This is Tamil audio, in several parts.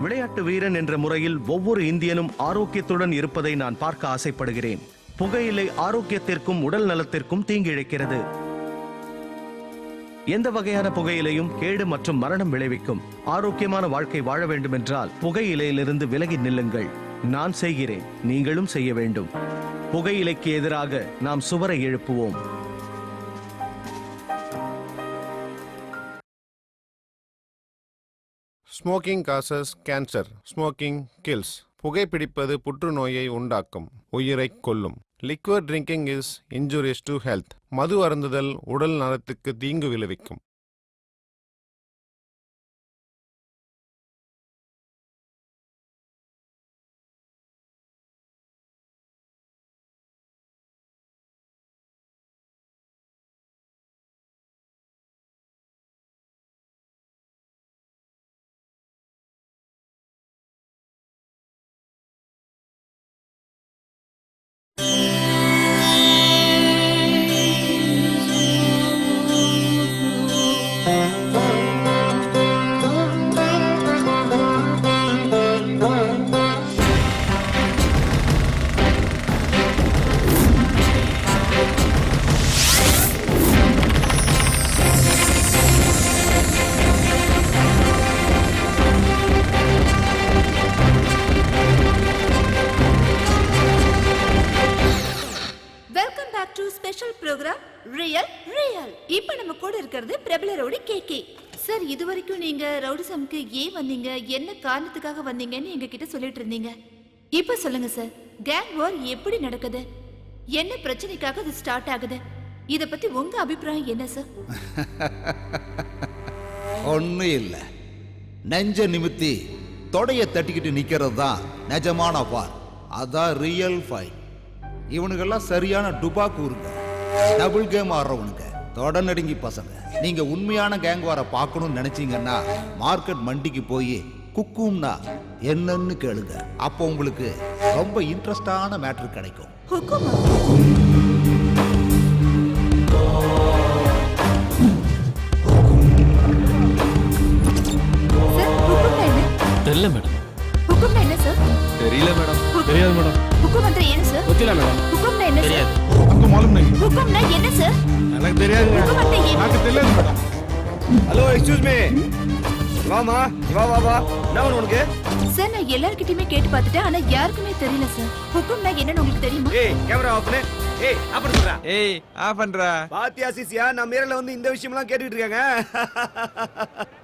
விளையாட்டு வீரன் என்ற முறையில் ஒவ்வொரு இந்தியனும் ஆரோக்கியத்துடன் இருப்பதை நான் பார்க்க ஆசைப்படுகிறேன். புகையிலை ஆரோக்கியத்திற்கும் உடல் நலத்திற்கும் தீங்கிழைக்கிறது. எந்த வகையான புகையிலையும் கேடு மற்றும் மரணம் விளைவிக்கும். ஆரோக்கியமான வாழ்க்கை வாழ வேண்டும் என்றால் புகையிலையிலிருந்து விலகி நில்லுங்கள். நான் செய்கிறேன், நீங்களும் செய்ய வேண்டும். புகையிலைக்கு எதிராக நாம் சுவரை எழுப்புவோம். Smoking causes cancer, smoking kills. புகைப்பிடிப்பது புற்றுநோயை உண்டாக்கும், உயிரை கொல்லும். Liquid drinking is injurious to health. மது அருந்துதல் உடல் நலத்துக்கு தீங்கு விளைவிக்கும். இப்ப நம்ம கூட இருக்கிறது பிரபல ரவுடி கேகே சார். இதுவரைக்கும் நீங்க ரவுடிசம்க்கு ஏன் வந்தீங்க, என்ன காரணத்துக்காக வந்தீங்கன்னு எங்க கிட்ட சொல்லிட்டு இருந்தீங்க. இப்ப சொல்லுங்க சார், கேங் வார் எப்படி நடக்குது, என்ன பிரச்சனைக்காக அது ஸ்டார்ட் ஆகுது, இத பத்தி உங்க அபிப்பிராயம் என்ன சார்? ஒன்னும் இல்ல, நெஞ்ச நிமித்தி தொடைய தட்டிக்கிட்டு நிக்கிறது தான் நிஜமான வார். அதான் ரியல் ஃபைட். இவனுக்கெல்லாம் சரியான டுபாக்கூருங்க, டபுள் கேம் ஆடுறவனுங்க, தொட நடுங்கி பசங்க. நீங்க உண்மையான கேங் வார பார்க்கணும்னு நினைச்சீங்கன்னா மார்க்கெட் மண்டிக்கு போய் குக்கும்னா என்னன்னு கேளுங்க. அப்போ உங்களுக்கு ரொம்ப இன்ட்ரெஸ்டான மேட்டர் கிடைக்கும். தெரியல மேடம். ஹுக்கும்னா என்ன சார்? தெரியல மேடம். தெரியாது மேடம். ஹுக்கும்னா என்ன சார்? தெரியல மேடம். ஹுக்கும்னா என்ன சார்? हमको मालूम नहीं. ஹுக்கும்னா என்ன சார்? எனக்கு தெரியாது. எனக்கு தெரியல மேடம். Hello, excuse me. வாமா, வா வா வா. என்ன உனக்கு? சார், நான் எல்லார்கிட்டயுமே கேட்டு பார்த்துட்டேன், ஆனா யாருக்குமே தெரியல சார். ஹுக்கும்னா என்னன்னு உங்களுக்கு தெரியுமா? ஏய், கேமரா ஆஃப் பண்ணு. ஏய், ஆஃப் பண்ணுடா. ஏய், ஆஃப் பண்றா. பாத்தியா சிசியா, நம்ம மேரல வந்து இந்த விஷயம்லாம் கேட்டுட்டு இருக்காங்க.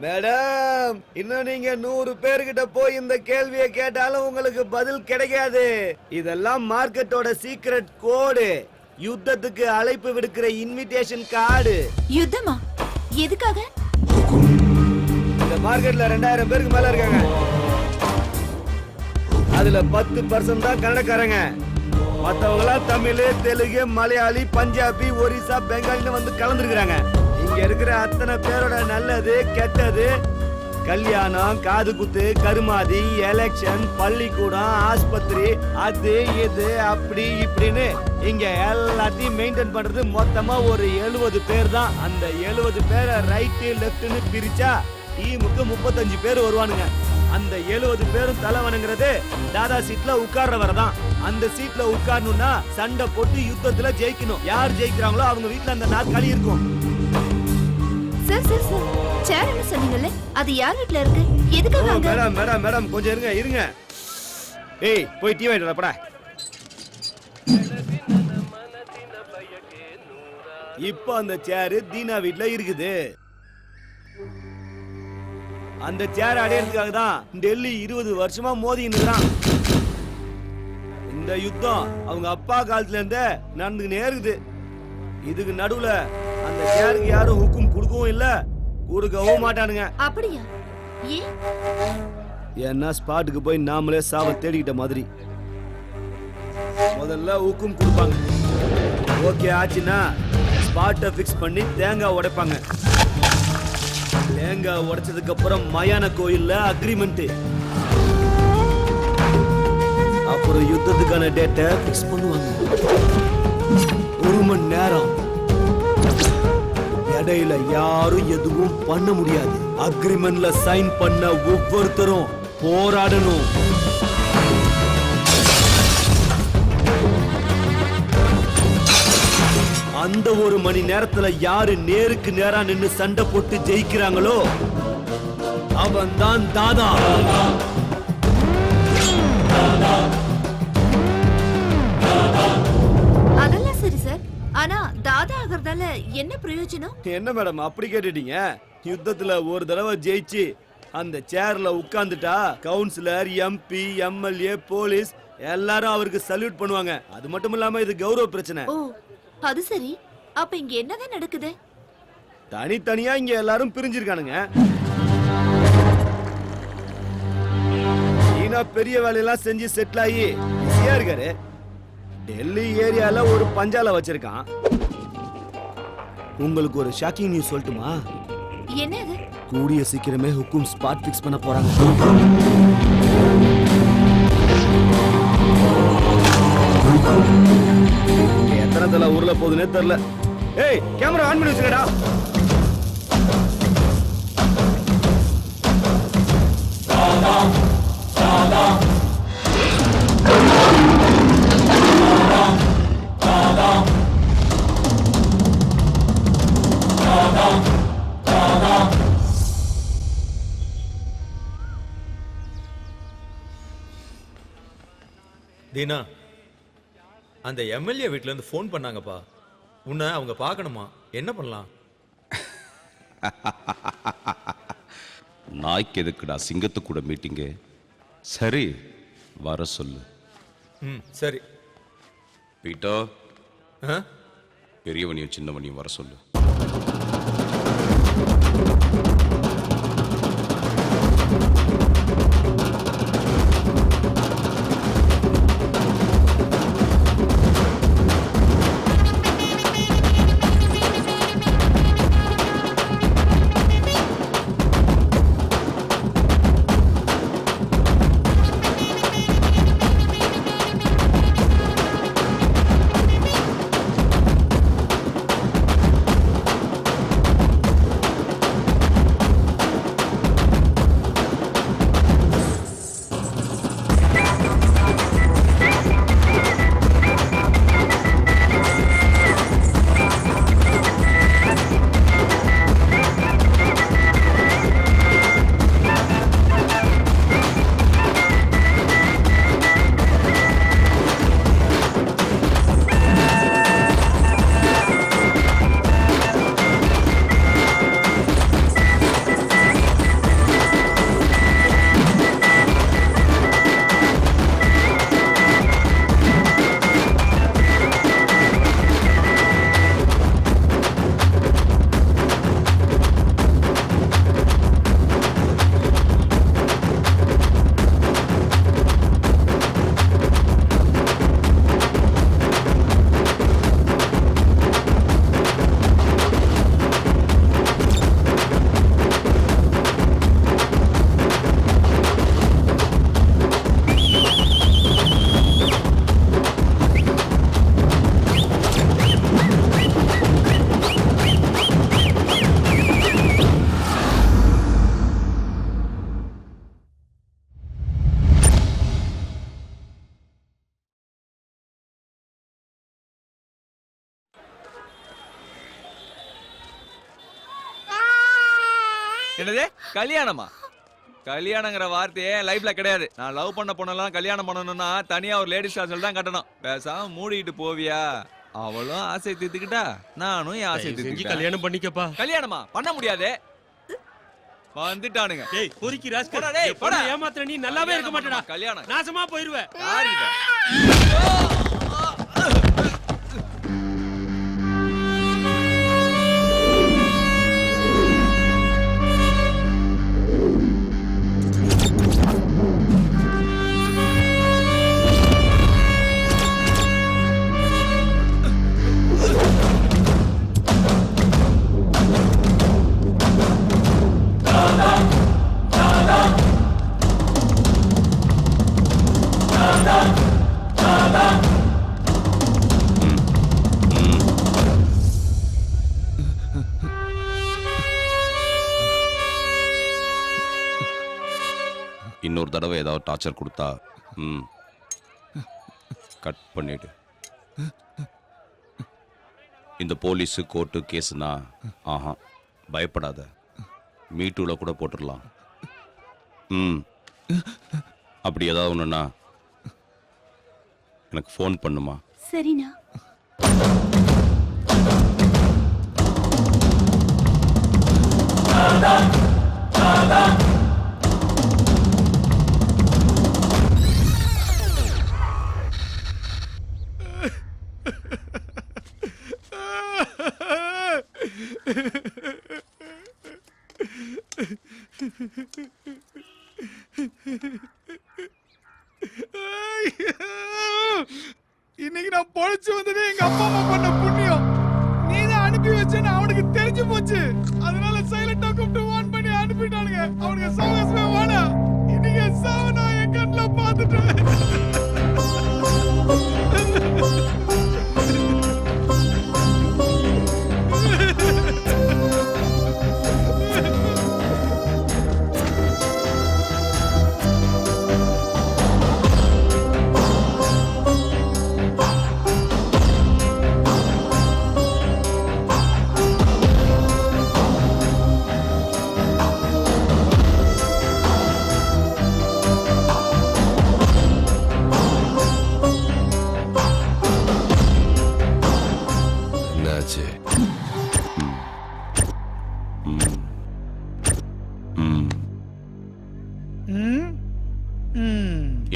மேடம், இன்னும் நீங்க 100 பேர்கிட்ட போய் இந்த கேள்வியை கேட்டாலும் உங்களுக்கு பதில் கிடைக்காது. இதெல்லாம் மார்க்கெட்டோட சீக்ரெட் கோடு. யுத்தத்துக்கு அழைப்பு விடுக்கிற இன்விடேஷன் கார்டு. யுத்தமா? எதுக்காக? இந்த மார்க்கெட்ல 2000 பேருக்கு மேல இருக்காங்க. அதுல 10% தான் கன்னடக்காரங்க. மத்தவங்களா தமிழ், தெலுங்கு, மலையாளி, பஞ்சாபி, ஒரிசா, பெங்காலின்னு வந்து கலந்துருக்காங்க. இங்க இருக்கிற அத்தனை பேரோட நல்லது கெட்டது, கல்யாணம், காது குத்து, கருமாதி, எலெக்ஷன், பள்ளிக்கூடம், ஆஸ்பத்திரி, அது இது அப்படி இப்படின்னு இங்க எல்லாத்தையும் மெயின்டைன் பண்றது மொத்தமா ஒரு 70 பேர் தான். அந்த 70 பேரை ரைட்டு லெப்ட்னு பிரிச்சா டீமுக்கு 35 பேர் வருவானுங்க. அந்த 70 பேரும் தலை வணங்குறது தாதா சீட்ல உட்கார்றவரை தான். அந்த சீட்ல உட்காரணும்னா சண்டை போட்டு யுத்தத்துல ஜெயிக்கணும். யார் ஜெயிக்கிறாங்களோ அவங்க வீட்டுல அந்த நாற்காலி இருக்கும். சார் சார் சார், சேர் என்ன சொன்னீங்கல்ல, அது யார் வீட்ல இருக்கு, எதுக்காக? மேடம் மேடம் மேடம் கொஞ்சம் இருங்க இருங்க. ஏய், போய் டீ வாங்கிட்டு வாடா. இப்போ அந்த சேர் தீனா வீட்ல இருக்குது. அந்த சேர் அடையறதுக்காக தான் டெல்லி 20 வருஷமா மோதின்னு இருக்கான். இந்த யுத்தம் அவங்க அப்பா காலத்துல இருந்தே நடந்துக்கினே இருக்குது. இதுக்கு நடுவுல அந்த சேருக்கு யாரும் ஹுக்கும் கொடுக்கவும் இல்ல, கொடுக்கவும் மாட்டானுங்க. அப்படியா? ஏன்? ஏன்னா ஸ்பாட்டுக்கு போய் நாமளே சாவ தேடிக்கிட்ட மாதிரி. முதல்ல ஹுக்கும் கொடுப்பாங்க. ஓகே ஆச்சுன்னா ஸ்பாட்டை ஃபிக்ஸ் பண்ணி தேங்காய் உடைப்பாங்க. தேங்காய் உடைச்சதுக்கு அப்புறம் மயான கோயில்ல அக்ரிமெண்ட். அப்புறம் யுத்தத்துக்கான டேட்டை ஃபிக்ஸ் பண்ணுவாங்க. 1 மணி நேரம். இடையில யாரும் எதுவும் பண்ண முடியாது. அக்ரிமெண்ட்ல சைன் பண்ண ஒவ்வொருத்தரும் போராடணும். அந்த ஒரு மணி நேரத்துல யாரு நேருக்கு நேரா நின்னு சண்டை போட்டு ஜெயிக்கிறாங்களோ அவன் தான் தாதா. அதெல்லாம் சரி சார். ஆனா தாதா ஆகிறதால என்ன பிரயோஜனம்? என்ன மேடம் அப்படி கேட்டுட்டீங்க? யுத்தத்துல ஒரு தடவை ஜெயிச்சு அந்த சேர்ல உட்கார்ந்துட்டா கவுன்சிலர், எம்பி, எம்எல்ஏ, போலீஸ் எல்லாரும் அவருக்கு சல்யூட் பண்ணுவாங்க. அது மட்டும் இல்லாம இது கௌரவ பிரச்சனை. ஓ அது சரி. அப்ப இங்க என்னதான் நடக்குது? தனித்தனியா இங்க எல்லாரும் பிரிஞ்சிருக்கானுங்க. ஈனா பெரிய வேலையெல்லாம் செஞ்சு செட்டில் ஆகி பிஸியா இருக்காரு. டெல்லி ஏரியால ஒரு பஞ்சால வச்சிருக்கான். உங்களுக்கு ஒரு ஷாக்கிங் நியூஸ் சொல்லட்டுமா? என்னது? கூடிய சீக்கிரமே ஹுக்கும் ஸ்பாட் ஃபிக்ஸ் பண்ண போறாங்க. எத்தனை தலை ஊர்ல போகுதுன்னே தெரியல. ஏய் கேமரா ஆன் பண்ணி வச்சுக்கடா. தீனா, அந்த எம்எல்ஏ வீட்ல இருந்து ஃபோன் பண்ணாங்கப்பா. உன்னை அவங்க பார்க்கணுமா? என்ன பண்ணலாம்? நாய்க்கு எதுக்குடா சிங்கத்து கூட மீட்டிங்கு? சரி, வர சொல்லு. சரி. பீட்டோ, ஆ? பெரியவனையும் சின்னவனையும் வர சொல்லு. என்னது கல்யாணமா? கல்யாணங்கிற வார்த்தையே லைஃப்ல கிடையாது. நான் லவ் பண்ண பொண்ணெல்லாம் கல்யாணம் பண்ணணும்னா தனியா ஒரு லேடிஸ் ஹாஸ்டல் தான் கட்டணும். பேசாம மூடிட்டு போவியா? அவளும் ஆசை தீர்த்துக்கிட்டா, நானும் என் ஆசை தீர்த்துக்கிட்டேன். கல்யாணம் பண்ணிக்கப்பா. கல்யாணமா பண்ண முடியாது. வந்துட்டானுங்க. டேய் பொறுக்கி ராஸ்கல். போடா டேய், போடா. ஏமாத்துற நீ நல்லாவே இருக்க மாட்டடா. கல்யாணம் நாசமா போயிடுவே. யாருகிட்ட? Da da இன்னொரு தடவை ஏதாவது டார்ச்சர் கொடுத்தா கட் பண்ணிடு. இந்த போலீஸு கோர்ட்டு கேஸுனா ஆஹா பயப்படாத, மீட்டூவில் கூட போட்டுடலாம். அப்படி ஏதாவது ஒன்றுன்னா எனக்கு ஃபோன் பண்ணுமா? சரிண்ணா. இன்னைக்கு நான் பொழைச்சு வந்ததே எங்க அப்பா அம்மா பண்ண புண்ணியம். நீ தான் அனுப்பி வச்சேன்னு அவனுக்கு தெரிஞ்சு போச்சு. அதனால சைலண்டா கூப்பிட்டு வான் பண்ணி அனுப்பிட்டானுங்க. அவனுக்கு சவகாசமே வாடா. இன்னைக்கு சாவு நான் என் கண்ணுல பார்த்துட்டேன்.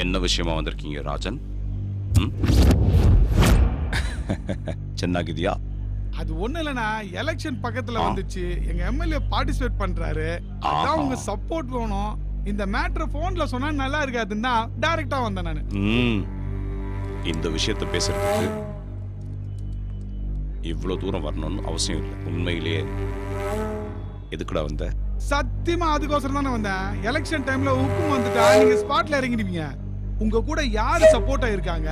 என்ன விஷயமா வந்திருக்கீங்க ராஜன்? சென்னாகிதியா? அது ஒண்ணு இல்லனா, எலெக்ஷன் பக்கத்துல வந்துச்சு. எங்க எம்எல்ஏ பார்ட்டிசிபேட் பண்றாரு. அதான் உங்க சப்போர்ட் வேணும். இந்த மேட்டர் போன்ல சொன்னா நல்லா இருக்காதுன்னா டைரக்டா வந்தேன் நானு. இந்த விஷயத்தை பேசுறதுக்கு இவ்வளவு தூரம் வரணும்னு அவசியம் இல்லை. உண்மையிலேயே எதுக்குடா வந்த? சத்தியமா அதுக்கோசரம் தானே வந்தேன். எலெக்ஷன் டைம்ல உப்பு வந்துட்டா நீங்க ஸ்பாட்ல இறங்கிடுவீங்க. உங்க கூட யாரு சப்போர்ட்டா இருக்காங்க,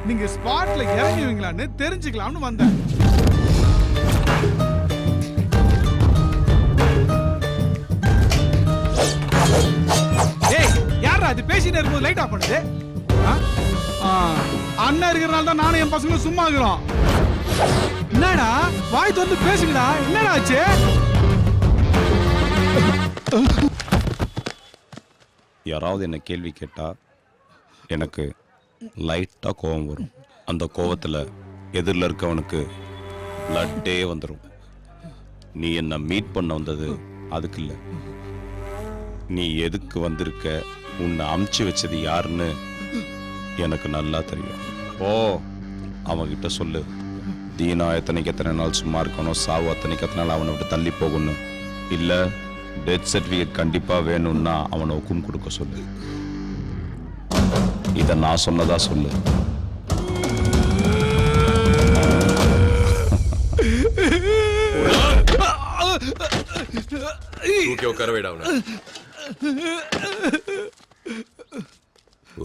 நீங்க ஸ்பாட்ல இறங்குவீங்களான்னு தெரிஞ்சுக்கலாம்னு வந்தேன். ஏய், யாரா அது பேசிட்டே இருக்கும்போது லைட் ஆஃப் பண்ணுது? அண்ணன் இருக்கிறனால தான் நானும் என் பசங்களும் சும்மா இருக்கிறோம். என்னடா வாய் திறந்து பேசுங்கடா. என்னடா ஆச்சு? யாராவது என்ன கேள்வி கேட்டா எனக்கு லைட்டா கோபம் வரும். அந்த கோபத்துல எதிரில் இருக்கவனுக்கு பிளட்டே வந்துடும். நீ என்ன மீட் பண்ண வந்தது அதுக்கு இல்லை. நீ எதுக்கு வந்திருக்க, உன்னை அமுச்சு வச்சது யாருன்னு எனக்கு நல்லா தெரியும். ஓ, அவன்கிட்ட சொல்லு, தீனா எத்தனை நாள் சும்மா இருக்கணும், சாவு எத்தனை நாள் அவனை விட்டு தள்ளி போகணும், இல்ல டெத் சர்டிபிகேட் கண்டிப்பா வேணும்னா அவனை ஒக்கும் கொடுக்க சொல்லு. இத நான் சொன்னதா சொல்லு.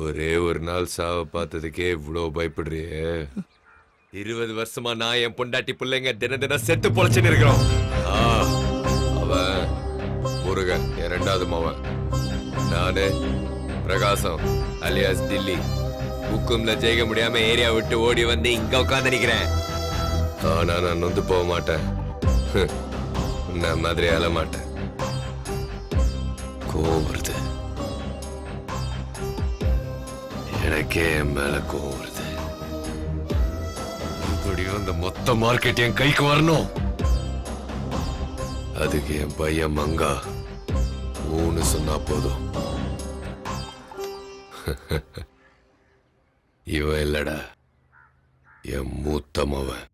ஒரே ஒரு நாள் சாவ பார்த்ததுக்கே இவ்வளவு பயப்படுறியே? 20 வருஷமா நான் என் பொண்டாட்டி பிள்ளைங்க தினம் செத்து பொழைச்சுன்னு இருக்கிறோம். அவன் முருகன் என் 2வது மவன். நானு பிரகாசம் அலியாஸ் தில்லி. ஹுக்கும்ல ஜெயிக்க முடியாம ஏரியா விட்டு ஓடி வந்து இங்க உட்காந்து நிக்கிறேன். ஆனா நான் நொந்து போக மாட்டேன். நான் மாதிரி அழ மாட்டேன். கோவம் வருது, எனக்கே என் மேல கோவம் வருது. மறுபடியும் இந்த மொத்த மார்க்கெட் என் கைக்கு வரணும். அதுக்கு என் பையன் மங்கா ஊன்னு சொன்னா போதும். இவன் இல்லடா, என் மூத்த மவன்.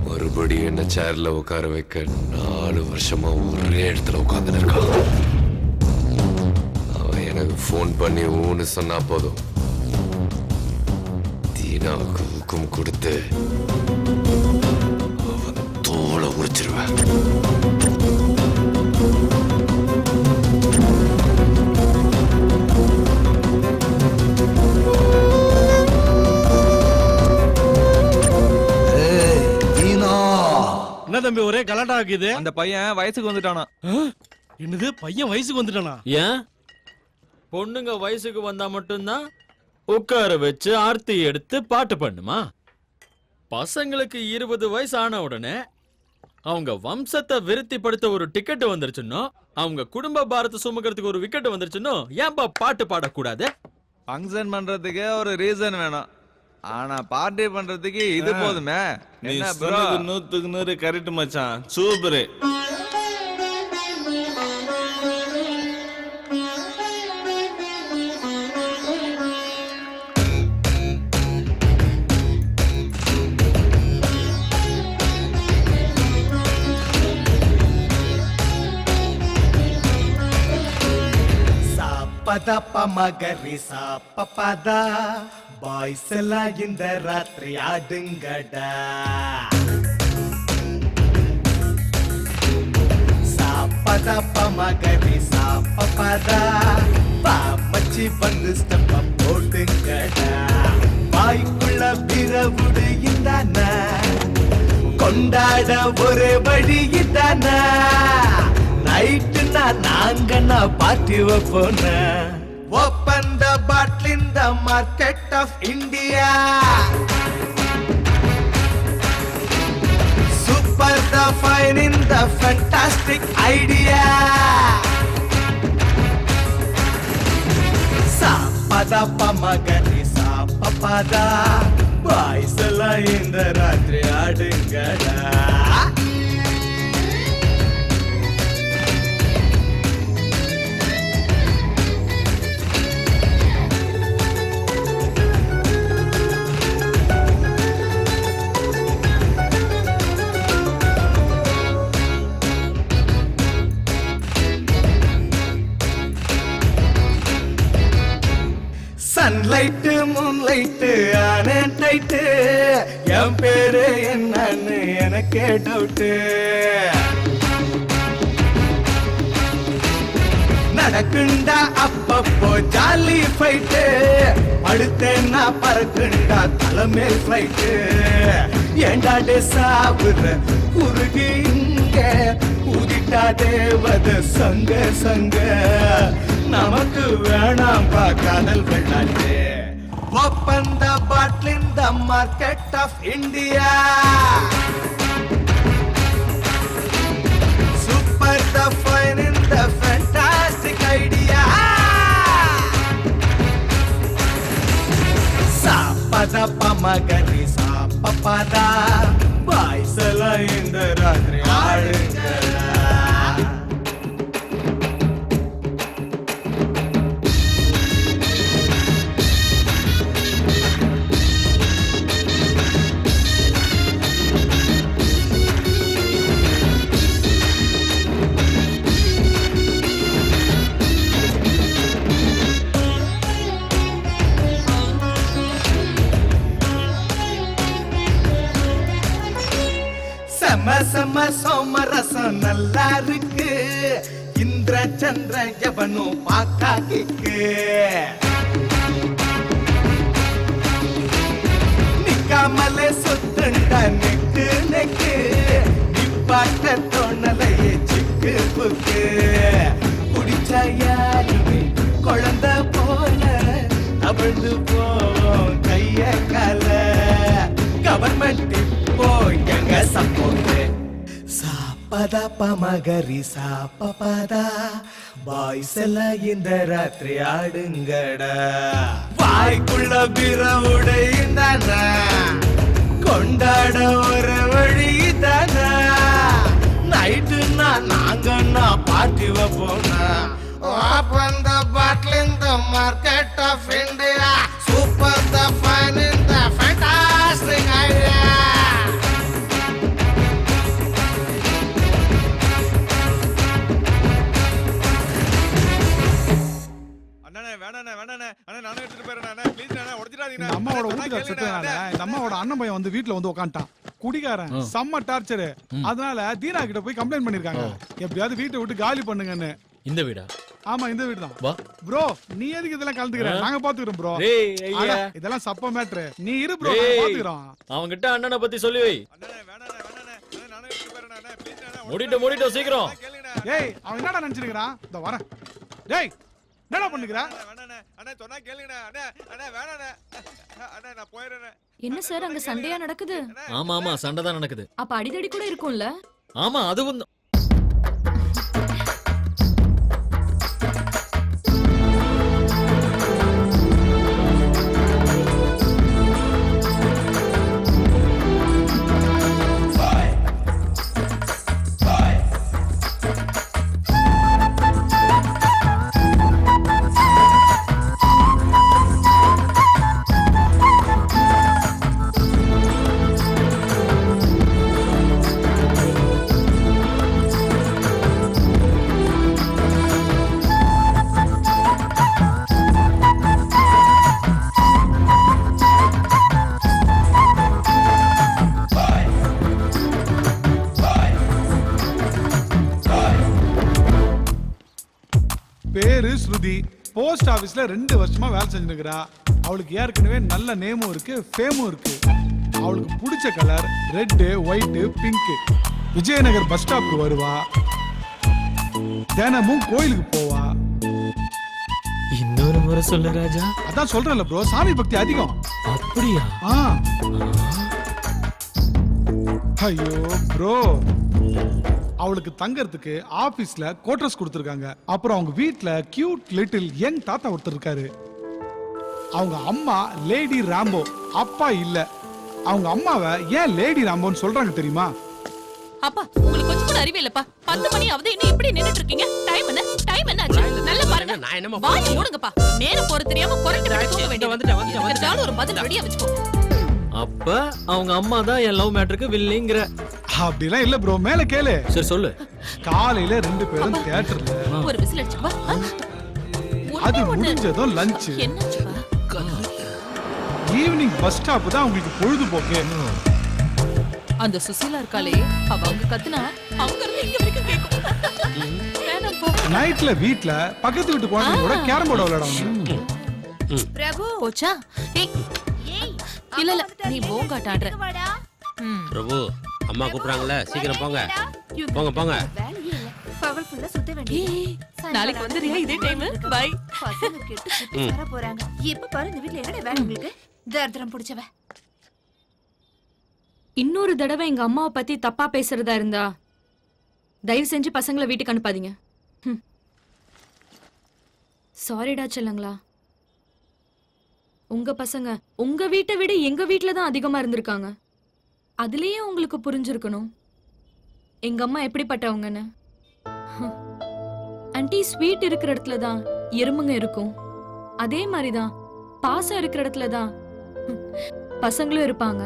மறுபடியும் என்ன சேர்ல உட்கார வைக்க 4 வருஷமா ஒரே இடத்துல உட்கார்ந்து இருக்கான். அவன் எனக்கு போன் பண்ணி ஊன்னு சொன்னா போதும், தீனாவுக்கு ஊக்கம் கொடுத்து அவன் தோலை உரிச்சிருவேன். என்ன தம்பி ஒரே கலாட்டா ஆக்குது? அந்த பையன் வயசுக்கு வந்துட்டானா? என்னது, பையன் வயசுக்கு வந்துட்டானா? ஏன் பொண்ணுங்க வயசுக்கு வந்தா மட்டும்தான் உட்கார வச்சு ஆர்த்தி எடுத்து பாட்டு பண்ணுமா? பசங்களுக்கு 20 வயசு ஆன உடனே அவங்க வம்சத்தை விருத்திப்படுத்த ஒரு டிக்கெட் வந்துருச்சுன்னோ, அவங்க குடும்ப பாரத்தை சுமக்கிறதுக்கு ஒரு விக்கெட் வந்துருச்சுன்னோ, ஏன்பா பாட்டு பாடக்கூடாது? ஃபங்க்ஷன் பண்றதுக்கு ஒரு ரீசன் வேணும், ஆனா பார்ட்டி பண்றதுக்கு இது போதுமே. நீ என்ன bro? சொன்னது 100க்கு 100 கரெக்ட் மச்சான். சூப்பர். பத பமகரி சாப்பதா பாய்ஸ் எல்லாம் இந்த ராத்திரி ஆடுங்கடா. சாப்பத பமகரி சாப்பதா பாமச்சி வந்து ஸ்டெப்ப போடுங்கடா. வாய்க்குள்ள பிறவுடு இந்தான கொண்டாட ஒரு வழி இதான. நைட்டு நாங்க party வைப்போன. Open the bottle in the market of India. Super the fine in the fantastic idea. Sapada pamagari sapapada boys la இந்த ராத்திரி ஆடுங்கடா. சன்லைட் மூன்லைட் ஆனே டைட். என் பேரு என்னன்னு எனக்கே டவுட். நடக்குண்டா அப்பப்போ ஜாலி ஃபைட். அடுத்தேன்னா பறக்குண்டா தலைமேல் ஃபிளைட். ஏண்டாடே சாவுற உருகி இங்க ஊதிட்டா தேவத சங்க சங்க. நமக்கு வேணாம்பா காதல் வெள்ளாட்டு. Open the bottle in the market of India. Super the fine in the fantastic idea. Sapada pamagari sapapada boys la இந்த ராத்திரி ஆடுங்கடா. செம செம சோமரசம் நல்லா இருக்கு. இந்திர சந்திர எவனும் பாக்கா கிக்கு. நிக்காமலே சுத்துண்டா நெக்கு நெக்கு. நிப்பாட்ட தோணலையே சிக்கு புக்கு. குடிச்சா யாருமே குழந்தை போல அவிழ்ந்து போவோம் கைய கால. கவர்மெண்ட் இப்போ எங்க சப்போர்ட். சாப்பதா பமகரி சாப்பதா பாய்ஸ் எல்லாம் இந்த ராத்திரி ஆடுங்கடா. வாய்க்குள்ள பிறவுட இந்தான கொண்டாட ஒரு வழி தான. நைட்டுன்னா நாங்கன்னா party வைப்போனா. Open the bottle in the market of India. Super the fun in the fantastic idea. அண்ணனே வேணானே வேணானே அண்ணா நானே எடுத்துட்டு போறேன் அண்ணா ப்ளீஸ் அண்ணா உடைச்சிடாதீங்க. இந்த அம்மாவோட வீட்டுல செத்தனால இந்த அம்மாவோட அண்ணன் பையன் வந்து வீட்டுல வந்து உட்காந்துட்டான். குடிகாரன் செம்ம டார்ச்சர். அதனால தீனா கிட்ட போய் கம்ப்ளைண்ட் பண்ணிருக்காங்க. எப்படியாவது வீட்டை விட்டு காலி பண்ணுங்கன்னு. இந்த வீடா? ஆமா இந்த வீடு தான். வா ப்ரோ நீ எதுக்கு இதெல்லாம் கலந்துக்கிற? நாங்க பாத்துக்கிறோம் ப்ரோ. டேய் ஐயா, இதெல்லாம் சப்ப மேட்ரு. நீ இரு ப்ரோ, நாங்க பாத்துக்கிறோம். அவங்கிட்ட அண்ணனை பத்தி சொல்லி வை. அண்ணனே வேணானே வேணானே அண்ணா நானே எடுத்துட்டு போறேன் அண்ணா ப்ளீஸ் அண்ணா மூடிட்டு சீக்கிரம். ஏய் அவன் என்னடா நினைச்சிருக்கான்? இதோ வரேன். டேய் என்னடா பண்ணுகிறா? வேணாண்ணே அண்ணா சொன்னா கேளுங்கண்ணே அண்ணே அண்ணே வேணாண்ணே அண்ணே நான் போயிடுறேன். என்ன சார் அங்க சண்டையா நடக்குது? ஆமா ஆமா சண்டை தான் நடக்குது. அப்ப அடிதடி கூட இருக்கும்ல? ஆமா அதுவும் பேரு ஸ்ருதி. போஸ்ட் ஆபீஸ்ல 2 வருஷமா வேலை செஞ்சுக்கிறா. அவளுக்கு ஏற்கனவே நல்ல நேமும் இருக்கு, ஃபேமும் இருக்கு. அவளுக்கு பிடிச்ச colour red, white, pink. Vijayanagar bus ஸ்டாப்க்கு வருவா, தினமும் கோயிலுக்கு போவா. இன்னொரு முறை சொல்லு ராஜா. அதான் சொல்றேன்ல ப்ரோ, சாமி பக்தி அதிகம். அப்படியா? ஐயோ ப்ரோ, அவளுக்கு தங்கறதுக்கு ஆபீஸ்ல கோட்ரஸ் கொடுத்திருக்காங்க. அப்புறம் அவங்க வீட்ல கியூட் லிட்டில் யங் தாத்தா ஒருத்தர் இருக்காரு. அவங்க அம்மா லேடி ராம்போ, அப்பா இல்ல. அவங்க அம்மாவை ஏன் லேடி ராம்போன்னு சொல்றாங்க தெரியுமா? அப்பா உங்களுக்கு கொஞ்சம் கூட அறிவே இல்லப்பா. 10 மணி ஆகுது, இன்னும் இப்படி நின்னுட்டு இருக்கீங்க. டைம் என்ன ஆச்சு? நல்ல பாருங்க. வாய் மூடுங்கப்பா. நேரம் போற தெரியாம கொரட்டை விட்டு தூங்க வேண்டியது. வந்துட்டாலும் ஒரு பதில் ரெடியா வெச்சுக்கோ. அப்ப அவங்க அம்மா தான் என் லவ் மேட்டருக்கு வில்லிங்கற. அப்படிலாம் இல்ல ப்ரோ, மேல கேளு. சரி சொல்லு. காலையில 2 பேரும் தியேட்டர்ல, ஒரு விசில் அடிச்சு வா. அது முடிஞ்சதும் லஞ்ச். என்னாச்சுப்பா? ஈவினிங் பஸ் ஸ்டாப் தான் உங்களுக்கு பொழுதுபோக்கு. அந்த சுசீலா இருக்காளே, அவ அங்க கத்துனா அங்க இருந்து இங்க வரைக்கும் கேக்கும். வேணாம் போ. நைட்ல வீட்ல பக்கத்து வீட்டு குழந்தைங்களோட கேரம் போர்டு விளையாடுவாங்க. பிரபு போச்சா? ஏய் இல்ல இல்ல, நீ போங்காட்ட ஆடுற. பிரபு அம்மா கூப்பிடுறாங்கல்ல, சீக்கிரம் போங்க போங்க போங்க. வேலையே இல்ல, பவர்ஃபுல்லா சுத்த வேண்டியது. நாளைக்கு வந்துறியா இதே டைம்? பை. பசங்க கெட்டு சுத்தி வர போறாங்க. எப்ப பாரு இந்த வீட்ல என்னடா வேலை உங்களுக்கு? தர்தரம் பிடிச்சவ. இன்னொரு தடவை எங்க அம்மாவை பத்தி தப்பா பேசுறதா இருந்தா தயவு செஞ்சு பசங்களை வீட்டுக்கு அனுப்பாதீங்க. சாரிடா செல்லங்களா. உங்க பசங்க உங்க வீட்டை விட எங்க வீட்டுல தான் அதிகமா இருந்திருக்காங்க. அதுலயே உங்களுக்கு புரிஞ்சிருக்கணும் எங்க அம்மா எப்படிப்பட்டவங்கன்னு. ஆன்ட்டி, ஸ்வீட் இருக்கிற இடத்துல தான் எறும்புங்க இருக்கும். அதே மாதிரிதான் பாசம் இருக்கிற இடத்துல தான் பசங்களும் இருப்பாங்க.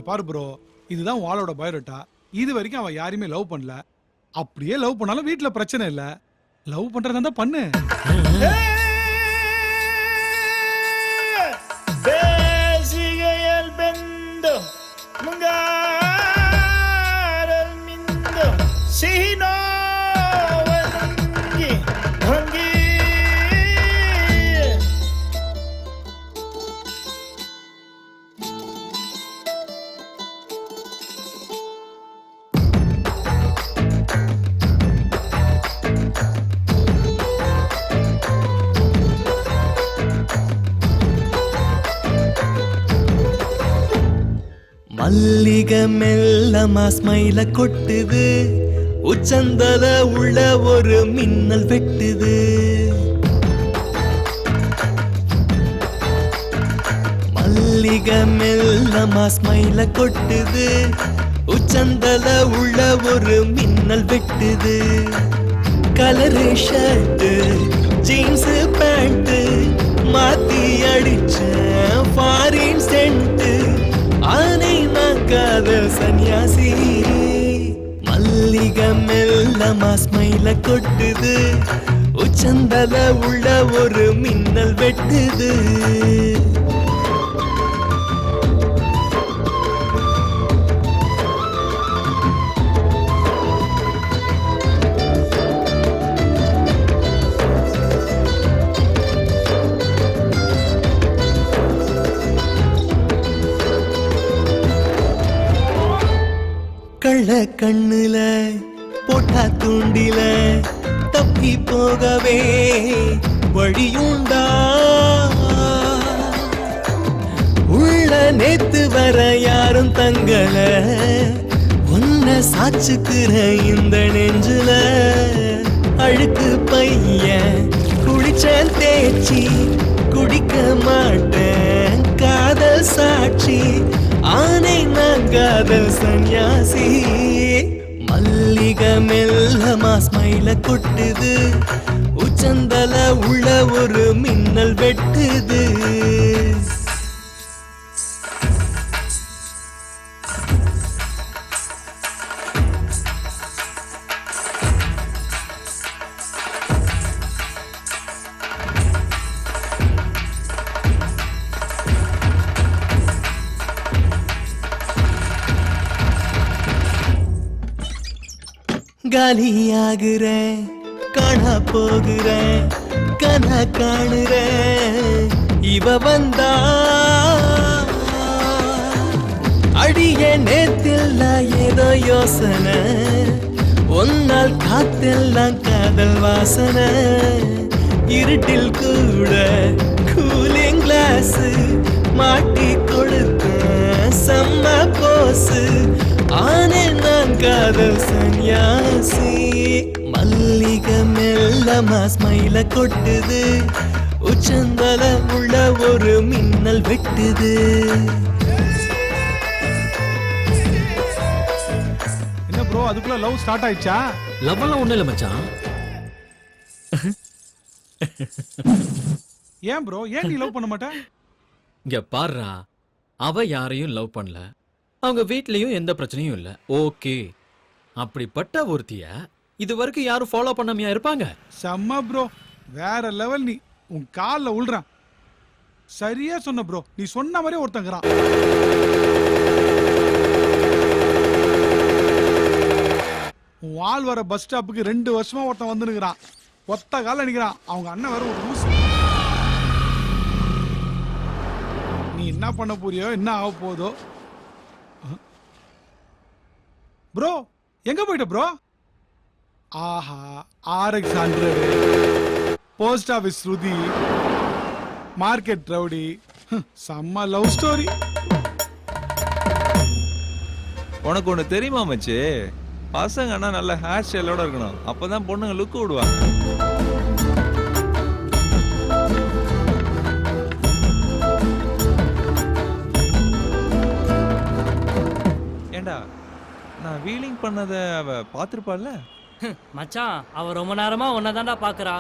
பாரு ப்ரோ, இதுதான் வாளோட பயோடேட்டா. இது வரைக்கும் அவன் யாரையுமே லவ் பண்ணல. அப்படியே லவ் பண்ணாலும் வீட்டுல பிரச்சனை இல்ல. லவ் பண்றதா இருந்தா பண்ணு. மல்லிகை மெல்லமா ஸ்மைல கொட்டுது, உச்சந்தல உள்ள ஒரு மின்னல் வெட்டுது. மல்லிகை மெல்லமா ஸ்மைல கொட்டுது, உச்சந்தல உள்ள ஒரு மின்னல் வெட்டுது. கலரு ஷர்ட் ஜீன்ஸ் பேண்ட் மாத்தி அடிச்ச மெல்லமா ஸ்மைல கொட்டுது உச்சந்தல உள்ள ஒரு மின்னல் வெட்டுது கள்ள கண்ணுல போட்டா தூண்டில தப்பி போகவே வழியுண்டா உள்ள நேத்து வர யாரும் தங்கல உன்னை சாச்சுக்கிற இந்த நெஞ்சுல அழுக்கு பையன் குடிச்சேன் தேய்ச்சி குடிக்க மாட்டேன் காதல் சாட்சி ஆனை நான் காதல் சன்னியாசி மல்லிகை மெல்லமா ஸ்மைல கொட்டுது உச்சந்தல உள்ள ஒரு மின்னல் வெட்டுது காலியாகிறேன் காணா போகிறேன் கனா காணுறேன் இவ வந்தா அடிய நேத்தில்ல ஏதோ யோசனை ஒன்னால் காத்தெல்லாம் காதல் வாசனை இருட்டில் கூட கூலிங் கிளாஸ் மாட்டி கொடுத்த செம்ம போசு ஆனே நான் காதல் சன்னியாசி மல்லிகை மெல்லமா ஸ்மைல கொட்டுது உச்சந்தல உள்ள ஒரு மின்னல் வெட்டுது என்ன ப்ரோ அதுக்குள்ள லவ் ஸ்டார்ட் ஆயிடுச்சா? லவ் எல்லாம் ஒண்ணு இல்ல மச்சான். ஏன் ப்ரோ ஏன் நீ லவ் பண்ண மாட்ட? இங்க பாருடா, அவ யாரையும் லவ் பண்ணல, அவங்க வீட்லயும் எந்த பிரச்சனையும் இல்ல. ஓகே, அப்படிப்பட்ட ஒருத்திய இது வரைக்கும் யாரும் ஃபாலோ பண்ணாமையா இருப்பாங்க? செம்ம ப்ரோ, வேற லெவல். நீ உன் கால்ல உள்றான். சரியா சொன்ன ப்ரோ, நீ சொன்ன மாதிரி ஒருத்தங்கிறான். உன் ஆள் வர பஸ் ஸ்டாப்புக்கு 2 வருஷமா ஒருத்தன் வந்து நிக்கிறான். ஒத்த கால நிக்கிறான். அவங்க அண்ணன் வேற ஒரு லூசு. நீ என்ன பண்ண போறியோ, என்ன ஆக போதோ. ப்ரோ எங்க போயிட்ட ப்ரோ? ஆஹா, RX 100, போஸ்ட் ஆபீஸ் ஸ்ருதி, மார்க்கெட் ரவுடி, செம்ம லவ் ஸ்டோரி. உனக்கு ஒண்ணு தெரியுமா மச்சி? பசங்கன்னா நல்ல ஹேர் ஸ்டைலோட இருக்கணும், அப்பதான் பொண்ணுங்க லுக் விடுவாங்க. ஏண்டா, நான் வீலிங் பண்ணத அவ பாத்திருப்பாள்ல? மச்சான், அவ ரொம்ப நேரமா உன்னதான்டா பாக்குறா.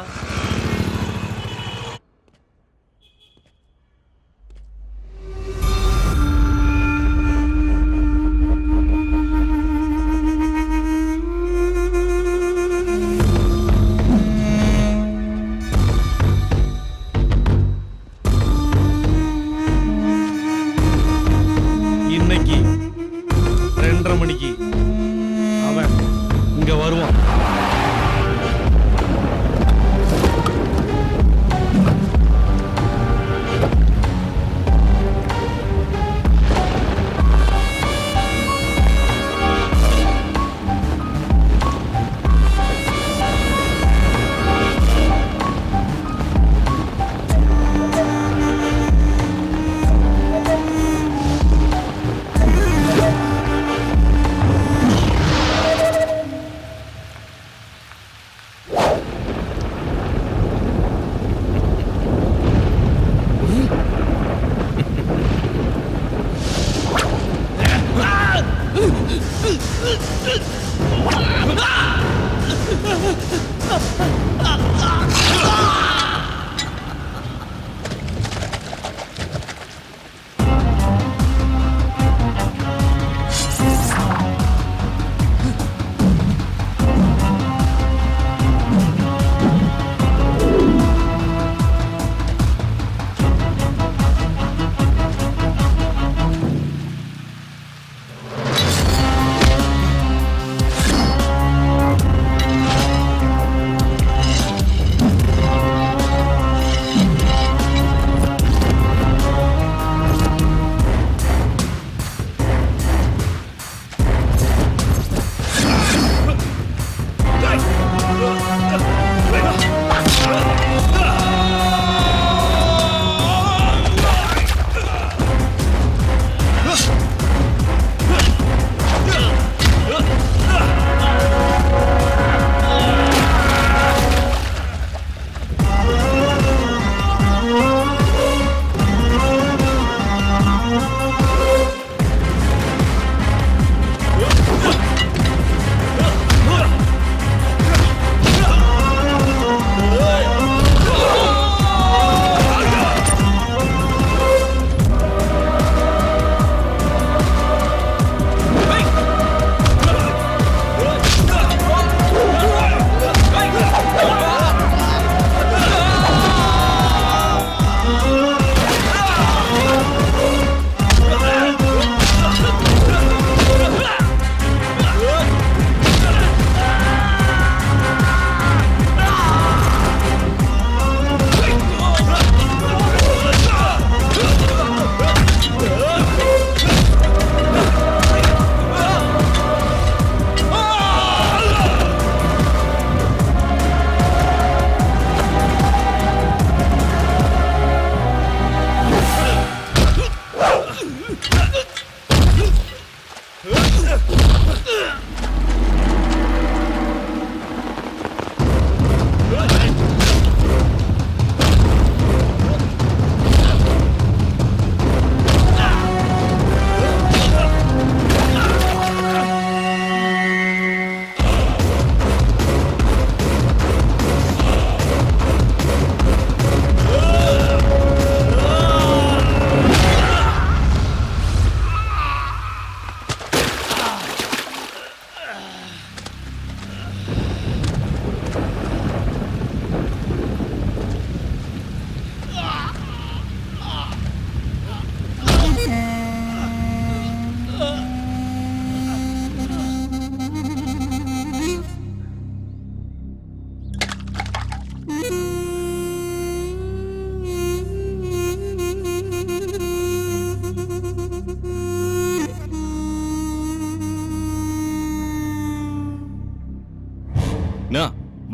இன்னைக்கு 2:30 மணிக்கு அவன் இங்க வருவான்.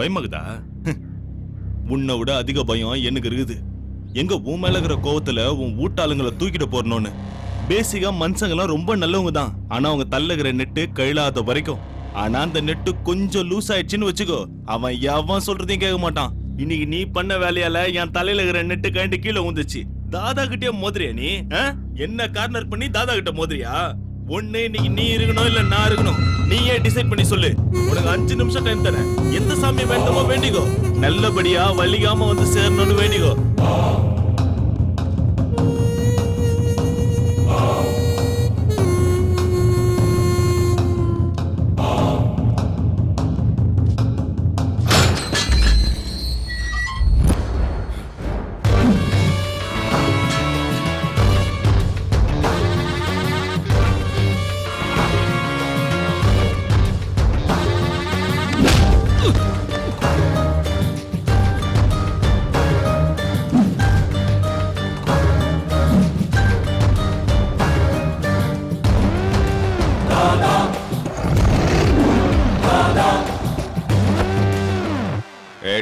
பயமாகுதா? உன்னை விட அதிக பயம் எனக்கு இருக்குது. எங்க உன் மேல இருக்கிற கோவத்துல உன் வீட்டாளுங்களை தூக்கிட்டு போறணும்னு. பேசிக்கா மனுஷங்கெல்லாம் ரொம்ப நல்லவங்க தான். ஆனா அவங்க தள்ளுகிற நெட்டு கையிலாத வரைக்கும். ஆனா அந்த நெட்டு கொஞ்சம் லூஸ் ஆயிடுச்சுன்னு வச்சுக்கோ, அவன் எவன் சொல்றதையும் கேட்க மாட்டான். இன்னைக்கு நீ பண்ண வேலையால என் தலையில இருக்கிற நெட்டு கழண்டு கீழே வந்துச்சு. தாதா கிட்டே மோதிரியா நீ? என்ன கார்னர் பண்ணி தாதா கிட்ட மோதிரியா? ஒண்ணு இன்னைக்கு நீ இருக்கணும் இல்ல நான் இருக்கணும். நீயே டிசைட் பண்ணி சொல்லு. உனக்கு 5 நிமிஷம் டைம் தரேன். எந்த சாமி வேண்டுமோ வேண்டிக்கோ. நல்லபடியா வலிகாம வந்து சேரணும்னு வேண்டிக்கோ.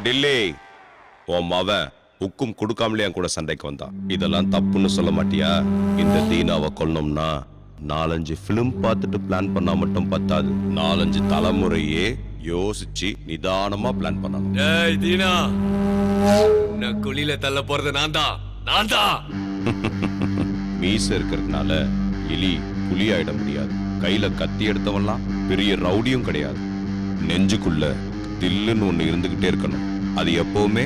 டில்லி, உன் மவன் உக்கும் கொடுக்காமலே என் கூட சண்டைக்கு வந்தான். இதெல்லாம் தப்புன்னு சொல்ல மாட்டியா? இந்த தீனாவை கொல்லணும்னா 4-5 பிலிம் பார்த்துட்டு பிளான் பண்ணா மட்டும் பத்தாது. 4-5 தலைமுறையே யோசிச்சு நிதானமா பிளான் பண்ணணும். டேய் தீனா, உன்னை குழியில தள்ள போறது நான் தான். மீச இருக்கிறதுனால எலி புலி ஆயிட முடியாது. கையில கத்தி எடுத்தவன்லாம் பெரிய ரவுடியும் கிடையாது. நெஞ்சுக்குள்ள தில்லுன்னு ஒண்ணு இருந்துகிட்டே இருக்கணும். அது எப்பவுமே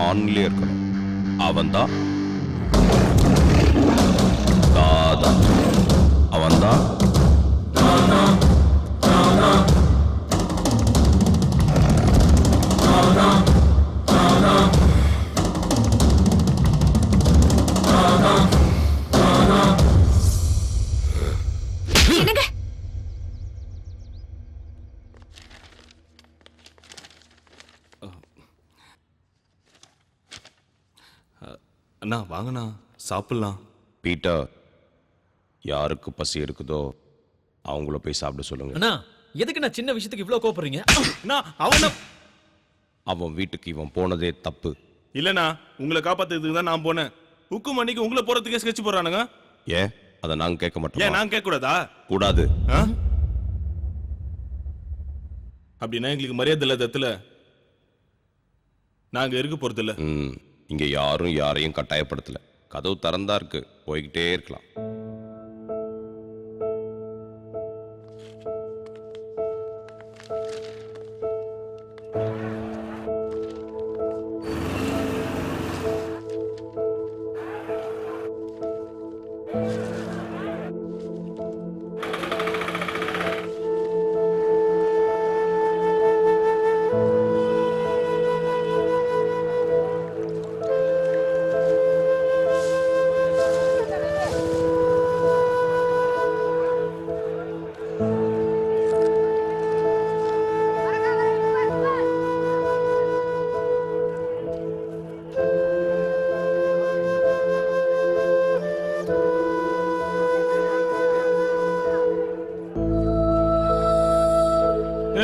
ஆன்லயே இருக்கணும். அவன்தான் தாதா. அவன்தான் அண்ணா வாங்கண்ணா சாப்பிடலாம். பீட்டர், யாருக்கு பசி இருக்குதோ அவங்கள போய் சாப்பிட சொல்லுங்க. அண்ணா எதுக்கு நான் சின்ன விஷயத்துக்கு இவ்வளவு கோபப்படுறீங்க? அவன் வீட்டுக்கு இவன் போனதே தப்பு. இல்லண்ணா, உங்களை காப்பாத்துறதுக்கு தான் நான் போனேன். ஹுக்கும் அன்னைக்கு உங்களை போறதுக்கே ஸ்கெட்ச் போறானுங்க. ஏன் அதை நாங்க கேட்க மாட்டோம்? ஏன் நாங்க கேட்க கூடாதா? கூடாது. அப்படின்னா எங்களுக்கு மரியாதை இல்லாதத்துல நாங்க இருக்க போறது இல்ல. இங்க யாரும் யாரையும் கட்டாயப்படுத்தல. கதவு திறந்தா இருக்கு, போய்கிட்டே இருக்கலாம்.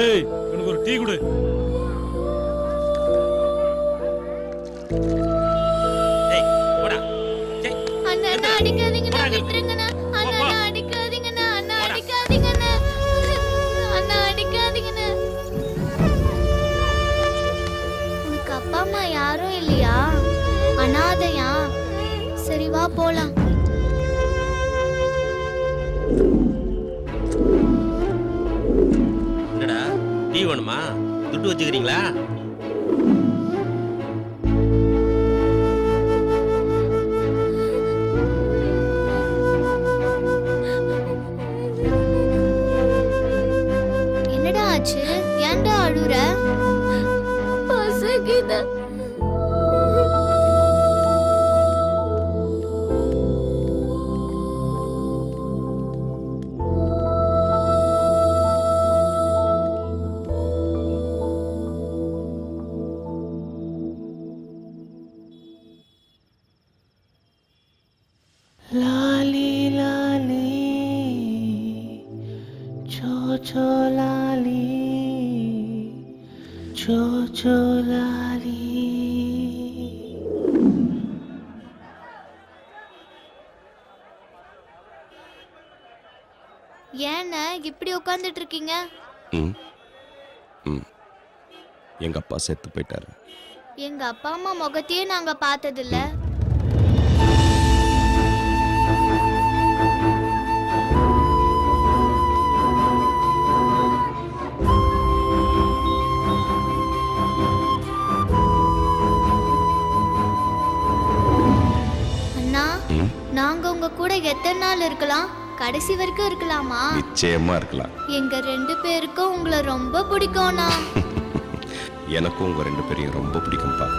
ஏய், எனக்கு ஒரு டீ கொடு. அண்ணா அடிக்காதீங்கண்ணா, விட்டுருங்கண்ணா. அண்ணா அடிக்காதீங்கண்ணா, அண்ணா அடிக்காதீங்கண்ணா, அண்ணா அடிக்காதீங்கண்ணா. உனக்கு அப்பா அம்மா யாரும் இல்லையா? அனாதையா? சரி வா போலாம். என்னடா டீ வேணுமா? துட்டு வச்சுக்கிறீங்களா? என்னடா ஆச்சு? ஏன்டா அழுற? பசிக்குது. சோச்சோலாலி. ஏன்னா இப்படி உட்காந்துட்டு இருக்கீங்க? ம் ம் எங்க அப்பா செத்து போயிட்டாரு. எங்க அப்பா அம்மா முகத்தையே நாங்க பார்த்ததில்ல. அண்ணா, நாங்க உங்க கூட எத்தனை நாள் இருக்கலாம்? கடைசி வரைக்கும் இருக்கலாமா? நிச்சயமா இருக்கலாம். எங்க 2 பேருக்கும் உங்களை ரொம்ப பிடிக்கும்ண்ணா. எனக்கும் உங்க 2 பேரையும் ரொம்ப பிடிக்கும்பா.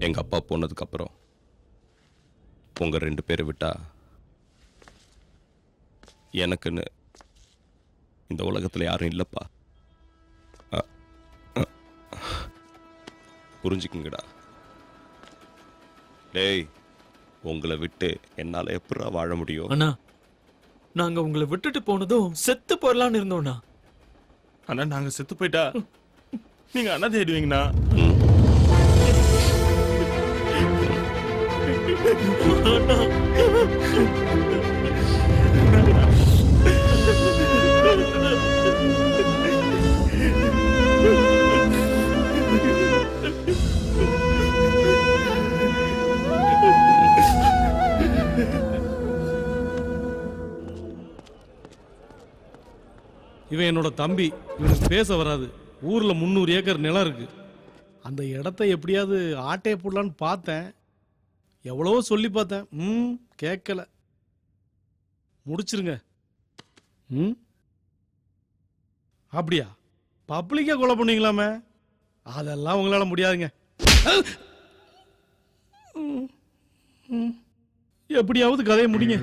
எங்க அப்பா போனதுக்கு அப்புறம் உங்க 2 பேரை விட்டா எனக்குன்னு இந்த உலகத்துல யாரும் இல்லப்பா. புரிஞ்சுக்குங்கடா. டேய், உங்களை விட்டு என்னால எப்படா வாழ முடியும்? அண்ணா, நாங்க உங்களை விட்டுட்டு போனதும் செத்து போடலான்னு இருந்தோம்னா. ஆனா நாங்க செத்து போயிட்டா நீங்க அண்ணா தேடுவீங்கண்ணா. இவன் என்னோட தம்பி. இவனுக்கு பேச வராது. ஊர்ல 300 ஏக்கர் நிலம் இருக்கு. அந்த இடத்த எப்படியாவது ஆட்டைய போடலான்னு பார்த்தேன். எவ்வளவோ சொல்லி பார்த்தேன். கேட்கல. முடிச்சிருங்க. அப்படியா? பப்ளிக்கா கொலை பண்ணீங்களாமே? அதெல்லாம் உங்களால முடியாதுங்க. எப்படியாவது கதையை முடிங்க.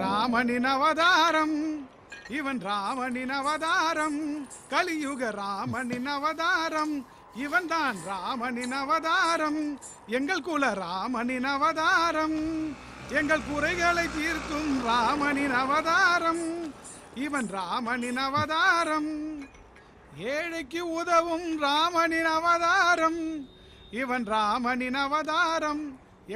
ராமனின் அவதாரம், இவன் ராமனின் அவதாரம், கலியுக ராமனின் அவதாரம், இவன் தான் ராமனின் அவதாரம், எங்கள் குல ராமனின் அவதாரம், எங்கள் குறைகளை தீர்க்கும் ராமனின் அவதாரம், இவன் ராமனின் அவதாரம், ஏழைக்கு உதவும் ராமனின் அவதாரம், இவன் ராமனின் அவதாரம்,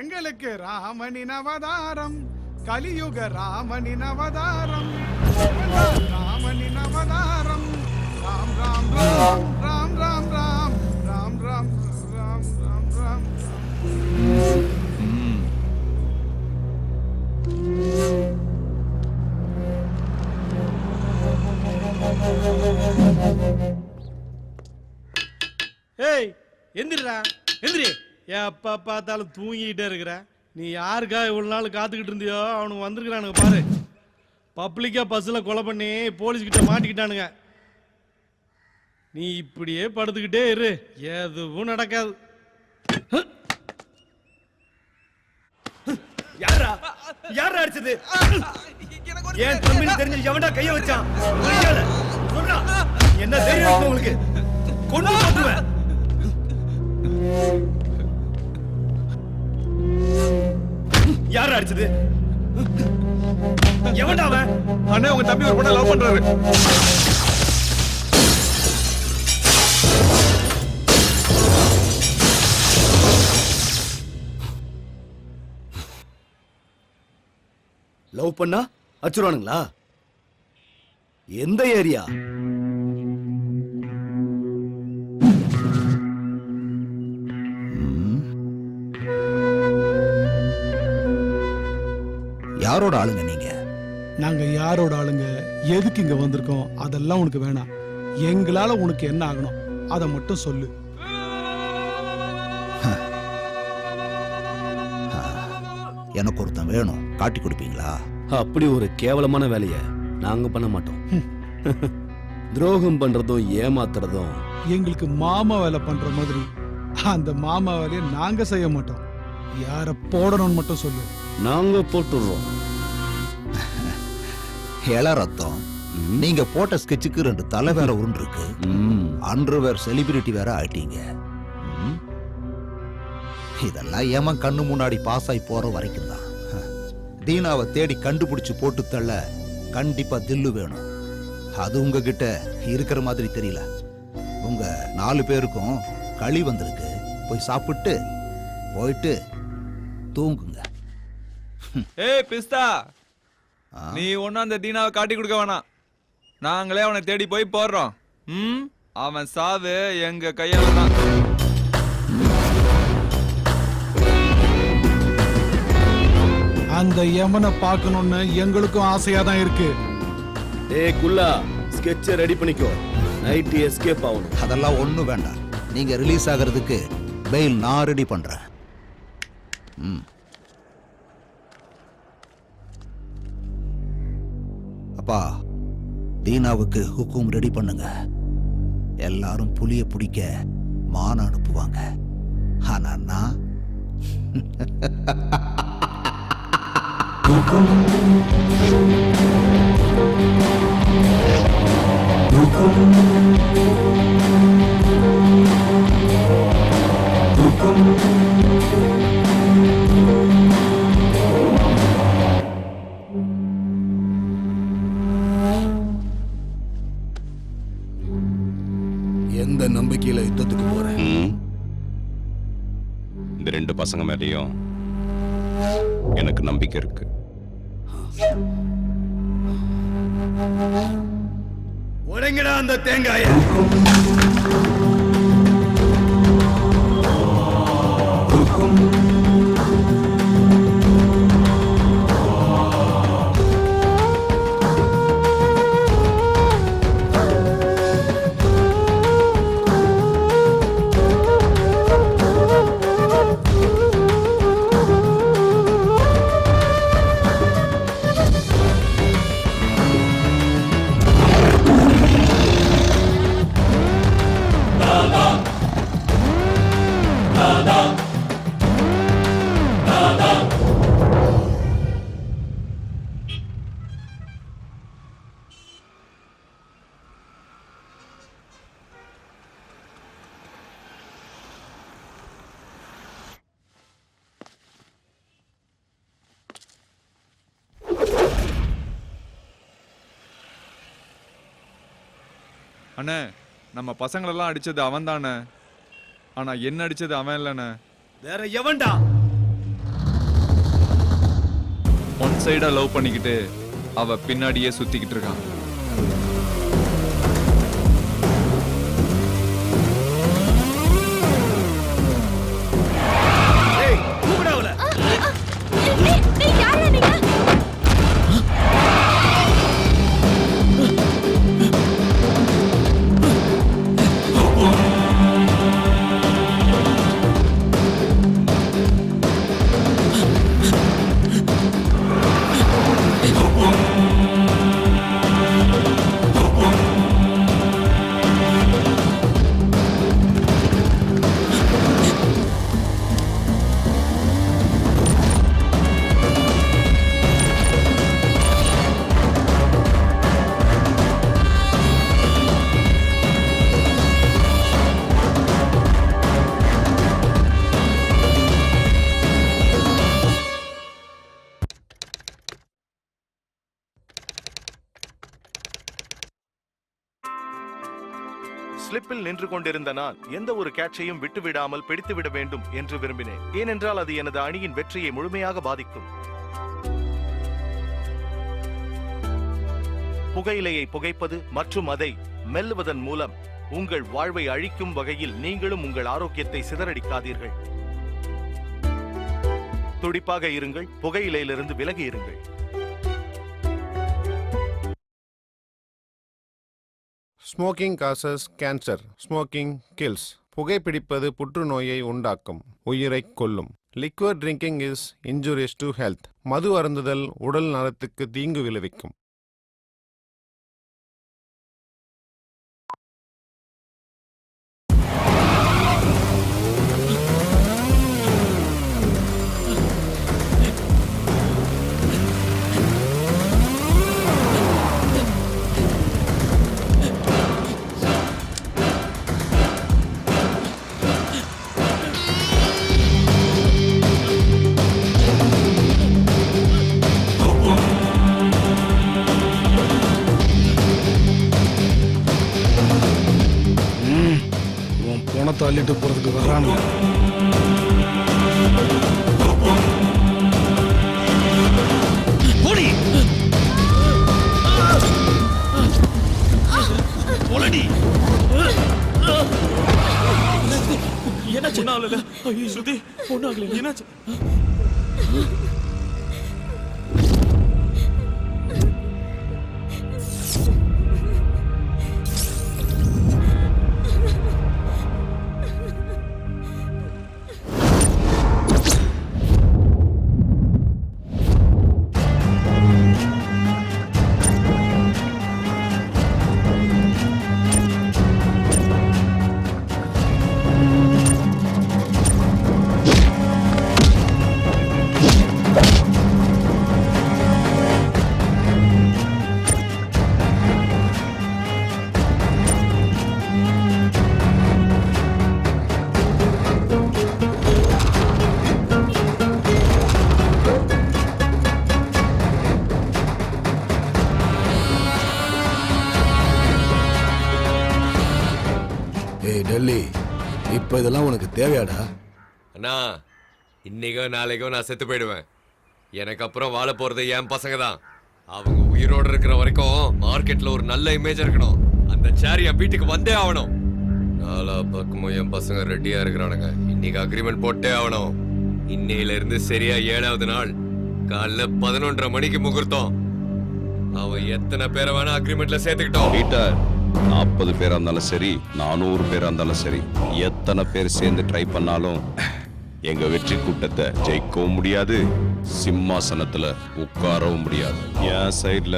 எங்களுக்கு ராமனின் அவதாரம், கலியுக ராமனின் அவதாரம். இவன்தான் ராமனின் அவதாரம். ராம் ராம் ராம் ராம் ராம் ராம் ராம் ராம் ராம் ராம் ராம். ஏய் எந்திரிடா எந்திரி. எப்ப பார்த்தாலும் தூங்கிக்கிட்டே இருக்கிற. நீ யாருக்கா இவ்வளவு நாள் காத்துக்கிட்டு இருந்தியோ அவனுக்கு வந்திருக்கிறானுங்க பாரு. பப்ளிக்கா பஸ்ல கொலை பண்ணி போலீஸ் கிட்ட மாட்டிக்கிட்டானுங்க. நீ இப்படியே படுத்துக்கிட்டே இரு, எதுவும் நடக்காது. யாரா யாரா அடிச்சது? ஏன் தம்பின்னு தெரிஞ்சு எவன்டா கைய வச்சான்? சொல்றா, என்ன தைரியம் இருக்கு உங்களுக்கு? கொண்டு போட்டுவேன். யாரா அடிச்சது? எவன்டா அவன்? அண்ணே உங்க தம்பி ஒரு பொண்ணை லவ் பண்றாரு. லவ் பண்ணா அச்சுருவானுங்களா? எந்த ஏரியா? யாரோட ஆளுங்க நீங்க? நாங்க யாரோட ஆளுங்க, எதுக்கு இங்க வந்திருக்கோம் அதெல்லாம் உனக்கு வேணாம். எங்களால உனக்கு என்ன ஆகணும் அதை மட்டும் சொல்லு. எனக்கு ஒருத்தன் வேணும், காட்டி கொடுப்பீங்களா? அப்படி ஒரு கேவலமான வேலைய நாங்க பண்ண மாட்டோம். துரோகம் பண்றதும் ஏமாத்துறதும் எங்களுக்கு மாமா வேலை பண்ற மாதிரி அந்த மாமா வேலையை நாங்க செய்ய மாட்டோம். யார போடணும்னு மட்டும் சொல்லு, நாங்க போட்டுடுறோம். இள ரத்தம், நீங்க போட்ட ஸ்கெட்சுக்கு 2 தலை வேற உருண்டு இருக்கு. அண்டர்வேர் செலிபிரிட்டி வேற ஆயிட்டீங்க. இதெல்லாம் ஏமா கண்ணு முன்னாடி பாஸ் ஆகி போற வரைக்கும் தான். தீனாவை தேடி கண்டுபிடிச்சு போட்டு தள்ள கண்டிப்பா தில்லு வேணும். அது உங்ககிட்ட இருக்கிற மாதிரி தெரியல. உங்க 4 பேருக்கும் களி வந்திருக்கு. போய் சாப்பிட்டு போயிட்டு தூங்குங்க. ஏய் பிஸ்தா, நீ ஒன்னும் அந்த தீனாவை காட்டி கொடுக்க வேணாம். நாங்களே அவனை தேடி போய் போடுறோம். அவன் சாவு எங்க கையால தான். அந்த யமனை பார்க்கணும்னு எங்களுக்கும் ஆசையா தான் இருக்கு. ஏய் குல்லா, ஸ்கெட்சை ரெடி பண்ணிக்கோ. நைட் எஸ்கேப் ஆகணும். அதெல்லாம் ஒண்ணும் வேண்டாம். நீங்க ரிலீஸ் ஆகிறதுக்கு பெயில் நான் ரெடி பண்றேன். அப்பா, தீனாவுக்கு ஹுக்கும் ரெடி பண்ணுங்க. எல்லாரும் புலிய பிடிக்க மான் அனுப்புவாங்க. ஆனா நான் எந்த நம்பிக்கையில யுத்தத்துக்கு போறேன்? இந்த 2 பசங்க மேலேயும் எனக்கு நம்பிக்கை இருக்கு. உடைங்கடா அந்த தேங்காய. அண்ணே, நம்ம பசங்களெல்லாம் அடிச்சது அவன் தானே. ஆனா என்ன அடிச்சது அவன் இல்லைண்ணே. வேற எவன்டா? ஒன் சைடா லவ் பண்ணிக்கிட்டு அவ பின்னாடியே சுத்திக்கிட்டு இருக்கான். ஸ்லிப்பில் நின்று கொண்டிருந்த நான் எந்த ஒரு கேட்சையும் விட்டுவிடாமல் பிடித்துவிட வேண்டும் என்று விரும்பினேன். ஏனென்றால் அது எனது அணியின் வெற்றியை முழுமையாக பாதிக்கும். புகையிலையை புகைப்பது மற்றும் அதை மெல்லுவதன் மூலம் உங்கள் வாழ்வை அழிக்கும் வகையில் நீங்களும் உங்கள் ஆரோக்கியத்தை சிதறடிக்காதீர்கள். துடிப்பாக இருங்கள், புகையிலையிலிருந்து விலகி இருங்கள். Smoking causes cancer, smoking kills. புகைப்பிடிப்பது புற்றுநோயை உண்டாக்கும், உயிரைக் கொல்லும். Liquid drinking is injurious to health. மது அருந்துதல் உடல் நலத்துக்கு தீங்கு விளைவிக்கும். பணத்தை அள்ளிட்டு போறதுக்கு வரானுங்க. என்னாச்சு? ஸ்ருதி பொண்ணாகல, என்னாச்சு? டெல்லி, இப்ப இதெல்லாம் உனக்கு தேவையாடா? அண்ணா, இன்னைக்கோ நாளைக்கோ நான் செத்து போயிடுவேன். எனக்கு அப்புறம் வாழ போறது என் பசங்க தான். அவங்க உயிரோடு இருக்கிற வரைக்கும் மார்க்கெட்ல ஒரு நல்ல இமேஜ் இருக்கணும். அந்த சேர் என் வீட்டுக்கு வந்தே ஆகணும். நாலா பக்கமும் என் பசங்க ரெடியா இருக்கிறானுங்க. இன்னைக்கு அக்ரிமெண்ட் போட்டே ஆகணும். இன்னையில இருந்து சரியா 7வது நாள் காலைல 11:30 மணிக்கு முகூர்த்தம். அவன் எத்தனை பேரை வேணா அக்ரிமெண்ட்ல சேர்த்துக்கிட்டோம். 40 பேரா இருந்தாலும் சரி, 400 பேரா இருந்தாலும் சரி, எத்தனை பேர் சேர்ந்து ட்ரை பண்ணாலும் எங்க வெற்றி கூட்டத்தை ஜெயிக்கவும் முடியாது, சிம்மாசனத்துல உட்காரவும் முடியாது. என் சைட்ல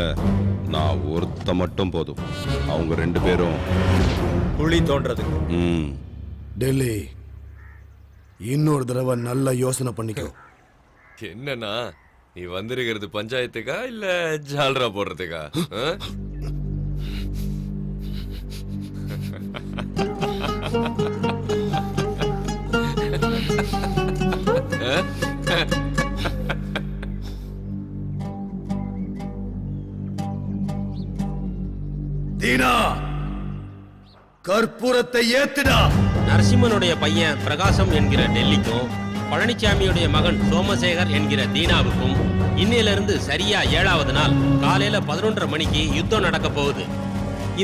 நான் ஒருத்த மட்டும் போதும். அவங்க 2 பேரும் குழி தோன்றது. டெல்லி, இன்னொரு தடவை நல்ல யோசனை பண்ணிக்கோ. என்னன்னா, நீ வந்திருக்கிறது பஞ்சாயத்துக்கா இல்ல ஜால்ரா போடுறதுக்கா? தீனா, கற்பூரத்தை ஏத்துடா. நரசிம்மனுடைய பையன் பிரகாசம் என்கிற டெல்லிக்கும், பழனிசாமியுடைய மகன் சோமசேகர் என்கிற தீனாவுக்கும் இன்னையில இருந்து சரியா 7வது நாள் காலையில 11:30 மணிக்கு யுத்தம் நடக்க போகுது.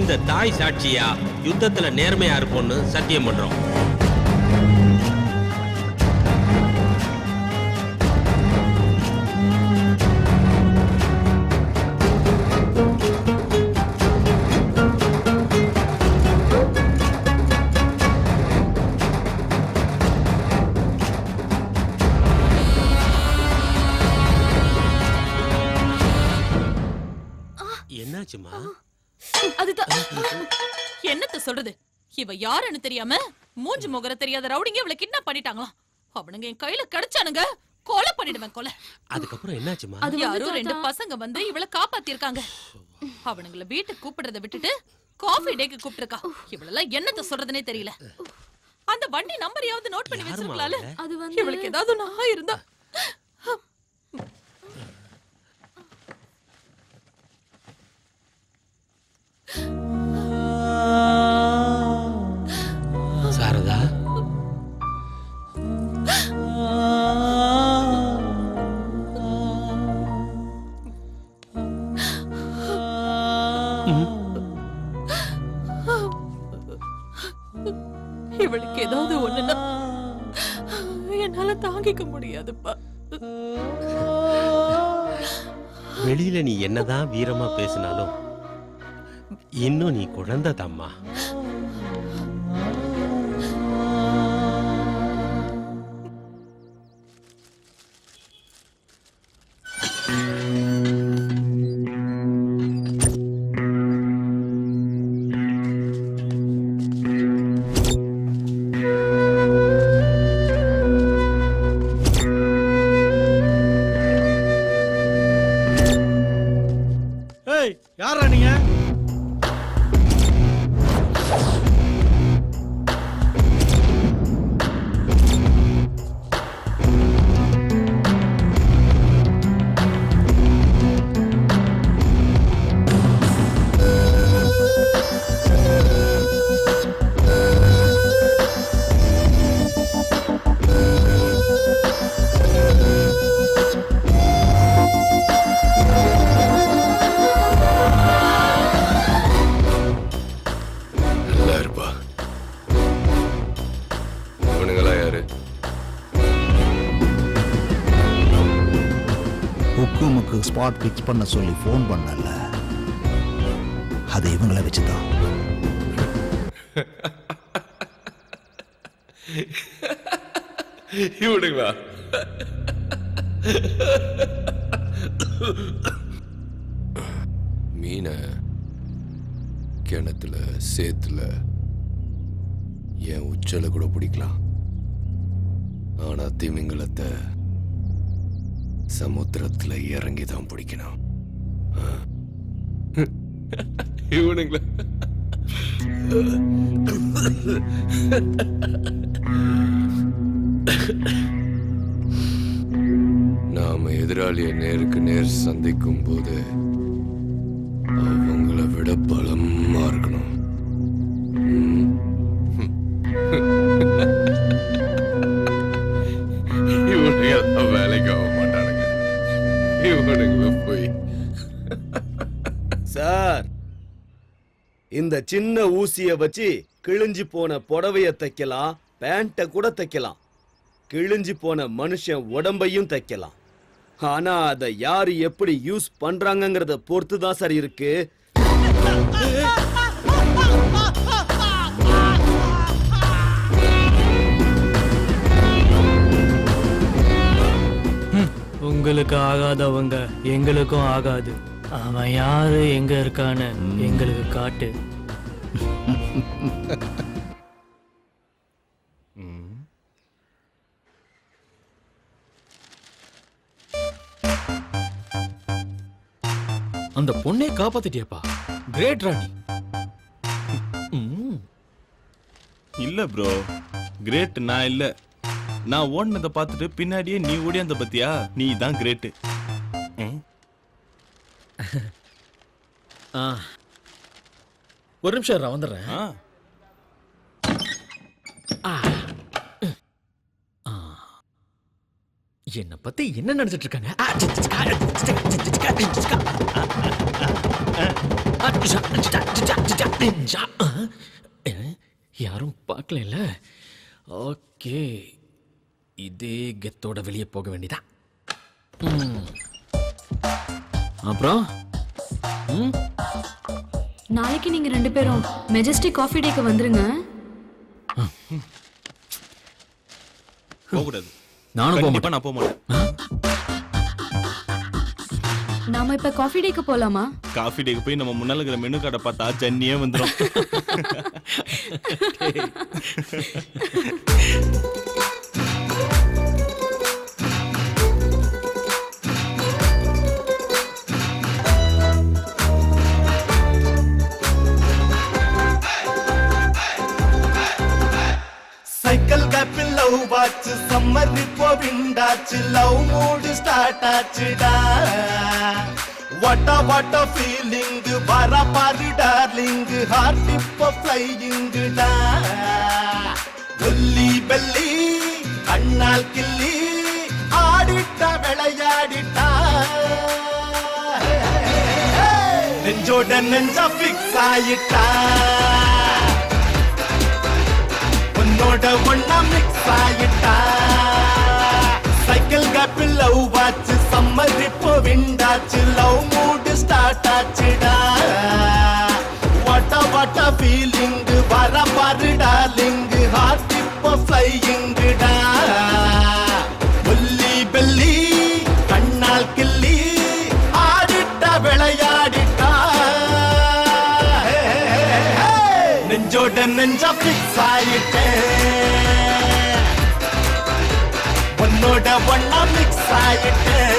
இந்த தாய் சாட்சியா யுத்தத்துல நேர்மையா இருப்போம்னு சத்தியம் பண்றோம். என்னாச்சுமா? அதுதான் என்னத்த சொல்றது, இவ யாருன்னு தெரியாம மூஞ்சி முகர தெரியாத ரவுடிங்க இவளை கிட்னாப் பண்ணிட்டாங்களாம். அவனுங்க என் கையில கிடைச்சானுங்க, கொலை பண்ணிடுவேன் கொலை. அதுக்கப்புறம் என்னாச்சுமா? அது யாரோ 2 பசங்க வந்து இவளை காப்பாத்தி இருக்காங்க. அவனுங்கள வீட்டுக்கு கூப்பிடுறத விட்டுட்டு காஃபி டேக்கு கூப்பிட்டுருக்கா. இவளெல்லாம் என்னத்த சொல்றதுனே தெரியல. அந்த வண்டி நம்பரையாவது நோட் பண்ணி வச்சிருக்கலாம்ல. இவளுக்கு ஏதாவது நான் இருந்தா. சாரதா, இவளுக்கு ஏதாவது ஒண்ணுன்னா என்னால தாங்கிக்க முடியாதுப்பா. வெளியில நீ என்னதான் வீரமா பேசினாலும் இன்னும் நீ குழந்தை தாம்மா. ஏய், யாரா நீங்க? ஹுக்குமுக்கு ஸ்பாட் பிக்ஸ் பண்ண சொல்லி ஃபோன் பண்ணல, அது இவங்களை வச்சுதான். இவனுங்களா? மீனை கிணத்துல சேத்துல என் உச்சல கூட பிடிக்கலாம், ஆனா திமிங்கலத்தை சமுத்திரத்துல இறங்கி தான் பிடிக்கணும். இவனுங்களா? நாம எதிராளியை நேருக்கு நேர் சந்திக்கும் போது அவங்கள விட பலமா இருக்கணும். இவனுங்க வேலைக்கு ஆக மாட்டானுங்க. இவனுங்கள போய் சார், இந்த சின்ன ஊசிய வச்சு கிழிஞ்சு போன புடவைய தைக்கலாம், பேண்ட கூட தைக்கலாம், கிழிஞ்சு போன மனுஷன் உடம்பையும் தைக்கலாம். ஆனா அதை யாரு எப்படி யூஸ் பண்றாங்கங்கறத பொறுத்து தான் சார் இருக்கு. உங்களுக்கு ஆகாதவங்க எங்களுக்கும் ஆகாது. அவன் யாரு, எங்க இருக்கான்னு எங்களுக்கு காட்டு. அந்த பொண்ணை காப்பாத்திட்டியப்பா, கிரேட் ராணி. இல்ல ப்ரோ, கிரேட் நான் இல்ல. நான் ஓடினதை பார்த்துட்டு பின்னாடியே நீ ஓடியாந்த பத்தியா, நீ தான் கிரேட். ஒரு நிமிஷம் நான் வந்துடுறேன். என்ன பத்தி என்ன நினைச்சிட்டு இருக்காங்க? யாரும் பார்க்கல. ஓகே, இதே கெத்தோட வெளியே போக வேண்டியதா. அப்புறம் நாளைக்கு நீங்க 2 பேரும் மெஜஸ்டிக் காஃபி டேக்கு வந்துருங்க. போகக்கூடாது. நானும் போக மாட்டேன். நான் போக மாட்டேன். நாம இப்ப காஃபி டேக்கு போலாமா? காஃபி டேக்கு போய் நம்ம முன்னால இருக்கிற மெனு கார்டை பார்த்தா ஜன்னியே வந்துடும். சைக்கிள் கேப்பில் லவ் வாச்சு சம்மர் இப்போ விண்டாச்சு லவ் மூடு ஸ்டார்ட் ஆச்சுடா. வாட்ட ஃபீலிங் வர பாரு டார்லிங் ஹார்ட் இப்போ ஃப்ளையிங்குடா. ஒல்லி பெல்லி கண்ணால் கிள்ளி ஆடிட்டா விளையாடிட்டா. நெஞ்சோட நெஞ்சா ஃபிக்ஸ் ஆயிட்டா. உன்னோட ஒண்ணா மிக்ஸ் ஆயிட்டா. சைக்கிள் கேப்பில் லவ் வாச்சு சம்மர் இப்போ விண்டாச்சு லவ் மூடு ஸ்டார்ட் ஆச்சுடா. வாட்ட ஃபீலிங் வர பாரு டார்லிங் ஹார்ட் இப்போ ஃப்ளையிங்குடா. ஒல்லி பெல்லி கண்ணால் கிள்ளி ஆடிட்டா விளையாடிட்டா. நெஞ்சோட நெஞ்சா ஃபிக்ஸ் ஆயிட்டேன். உன்னோட ஒண்ணா மிக்ஸ் ஆயிட்டேன்.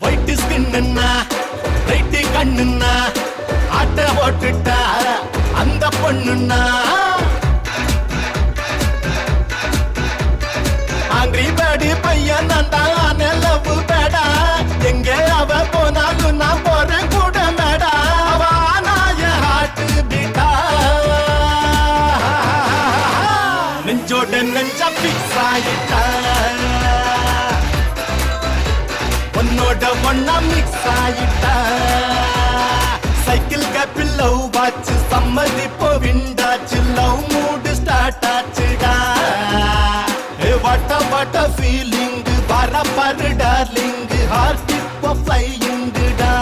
ஒயிட் ஸ்கின்னா ரைட்டு கண்ணுன்னா ஆட்ட போட்டுட்டா அந்த பொண்ணுன்னா. ஆங்கிரி பேடி பையன் தான் லவ் பேடா. எங்க அவ போனாலும் நான் போறேன் கூட மேடா. அவ நாய ஹார்ட் பீட்டா. நெஞ்சோட நெஞ்சா ஃபிக்ஸ் ஆயிட்டா. உன்னோட ஒண்ணா மிக்ஸ் ஆயிட்டா. சைக்கிள் கேப்பில் லவ் வாச்சு சம்மர் இப்போ விண்டாச்சு லவ் மூடு ஸ்டார்ட் ஆச்சுடா. வாட்ட ஃபீலிங் வர பாரு டார்லிங் ஹார்ட் இப்போ ஃப்ளையிங்குடா.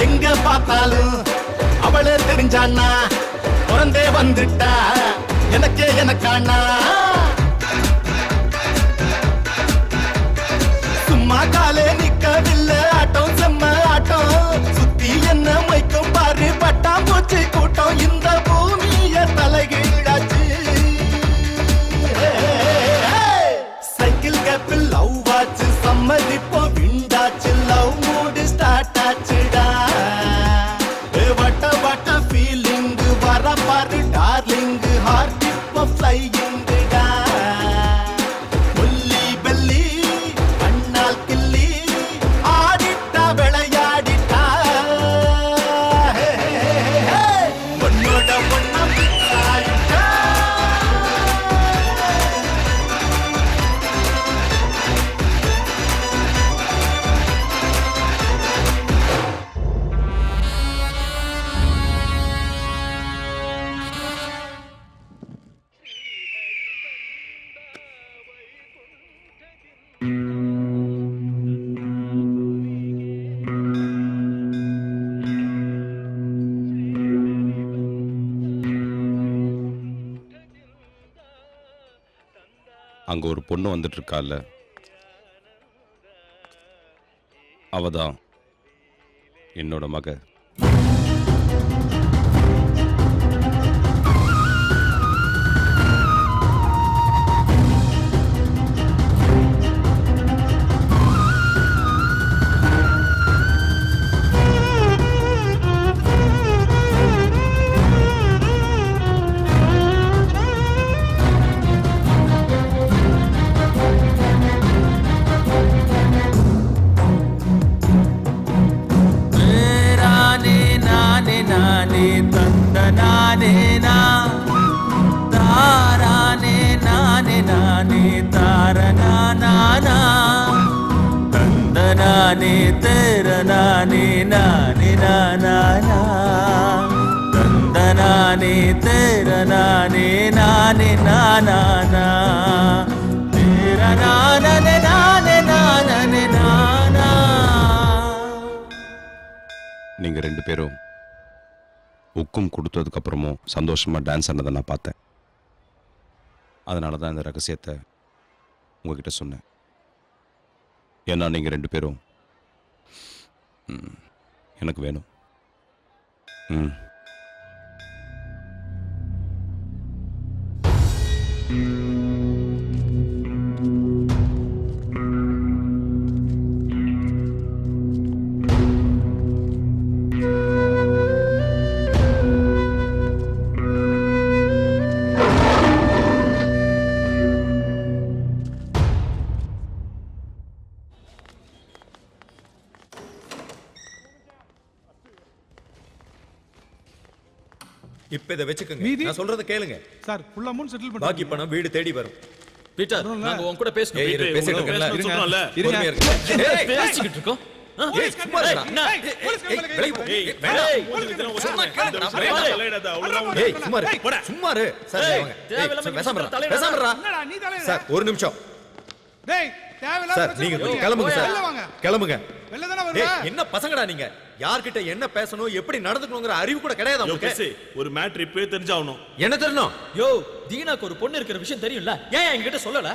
எங்க பார்த்தாலும் அவளே தெரிஞ்சானா. பிறந்தே வந்துட்டா எனக்கே எனக்கானா. சும்மா காலே நிக்கவில்லை ஆட்டம் செம்ம ஆட்டம். சுத்தி என்ன மைக்கும் பாரு பட்டாம் பூச்சி கூட்டம். இந்த பூமிய தலைகீழாச்சு. சைக்கிள் கேப்பில் லவ் வாச்சு சம்மர் இப்போ விண்டாச்சு லவ் மூடு ஸ்டார்ட் ஆச்சுடா. வாட்ட ஃபீலிங் வர பாரு டார்லிங் ஹார்ட் இப்போ ஃப்ளையிங்குடா. ஒல்லி பெல்லி கண்ணால் கிள்ளி அங்க ஒரு பொண்ணு வந்துட்டு இருக்கால, அவதான் என்னோட மக. நீங்க ரெண்டு பேரும் உக்கும் கொடுத்ததுக்கு அப்புறமும் சந்தோஷமா டான்ஸ் ஆனதை நான் பார்த்தேன். அதனால தான் இந்த ரகசியத்தை உங்ககிட்ட சொன்னேன். ஏன்னா நீங்க ரெண்டு பேரும் எனக்கு வேணும். இப்ப இதை வச்சுக்கோங்க. நான் சொல்றத கேளுங்க சார். ஃபுல் அமௌண்ட் செட்டில் பண்ணி பாக்கி பணம் வீடு தேடி வரும். பீட்டர், நாங்க உன் கூட பேசணும். ஏய், இரு, பேசிட்டு இருக்கேன்ல. சொல்றோம்ல. பொறுமையா இருங்க. ஏய், பேசிக்கிட்டு இருக்கோம். ஏய், சும்மா இருடா. ஏய், சும்மா இரு. சும்மா இரு. சார், வாங்க. ஏய், பேசாம இருடா. சார், ஒரு நிமிஷம். டேய், தேவையில்லாத சார், நீங்க கிளம்புங்க சார். கிளம்புங்க. வெளில தான வருவ? என்ன பசங்கடா நீங்க? யார்கிட்ட என்ன பேசணும், எப்படி நடந்துக்கணும்ங்கற அறிவு கூட கிடையாது உங்களுக்கு. ஒரு மேட்டர் இப்பவே தெரிஞ்சாவணும். என்ன தெரியணும்? யோ, தீனாக்கு ஒரு பொண்ணு இருக்கிற விஷயம் தெரியும்ல, ஏன் என்கிட்ட சொல்லல?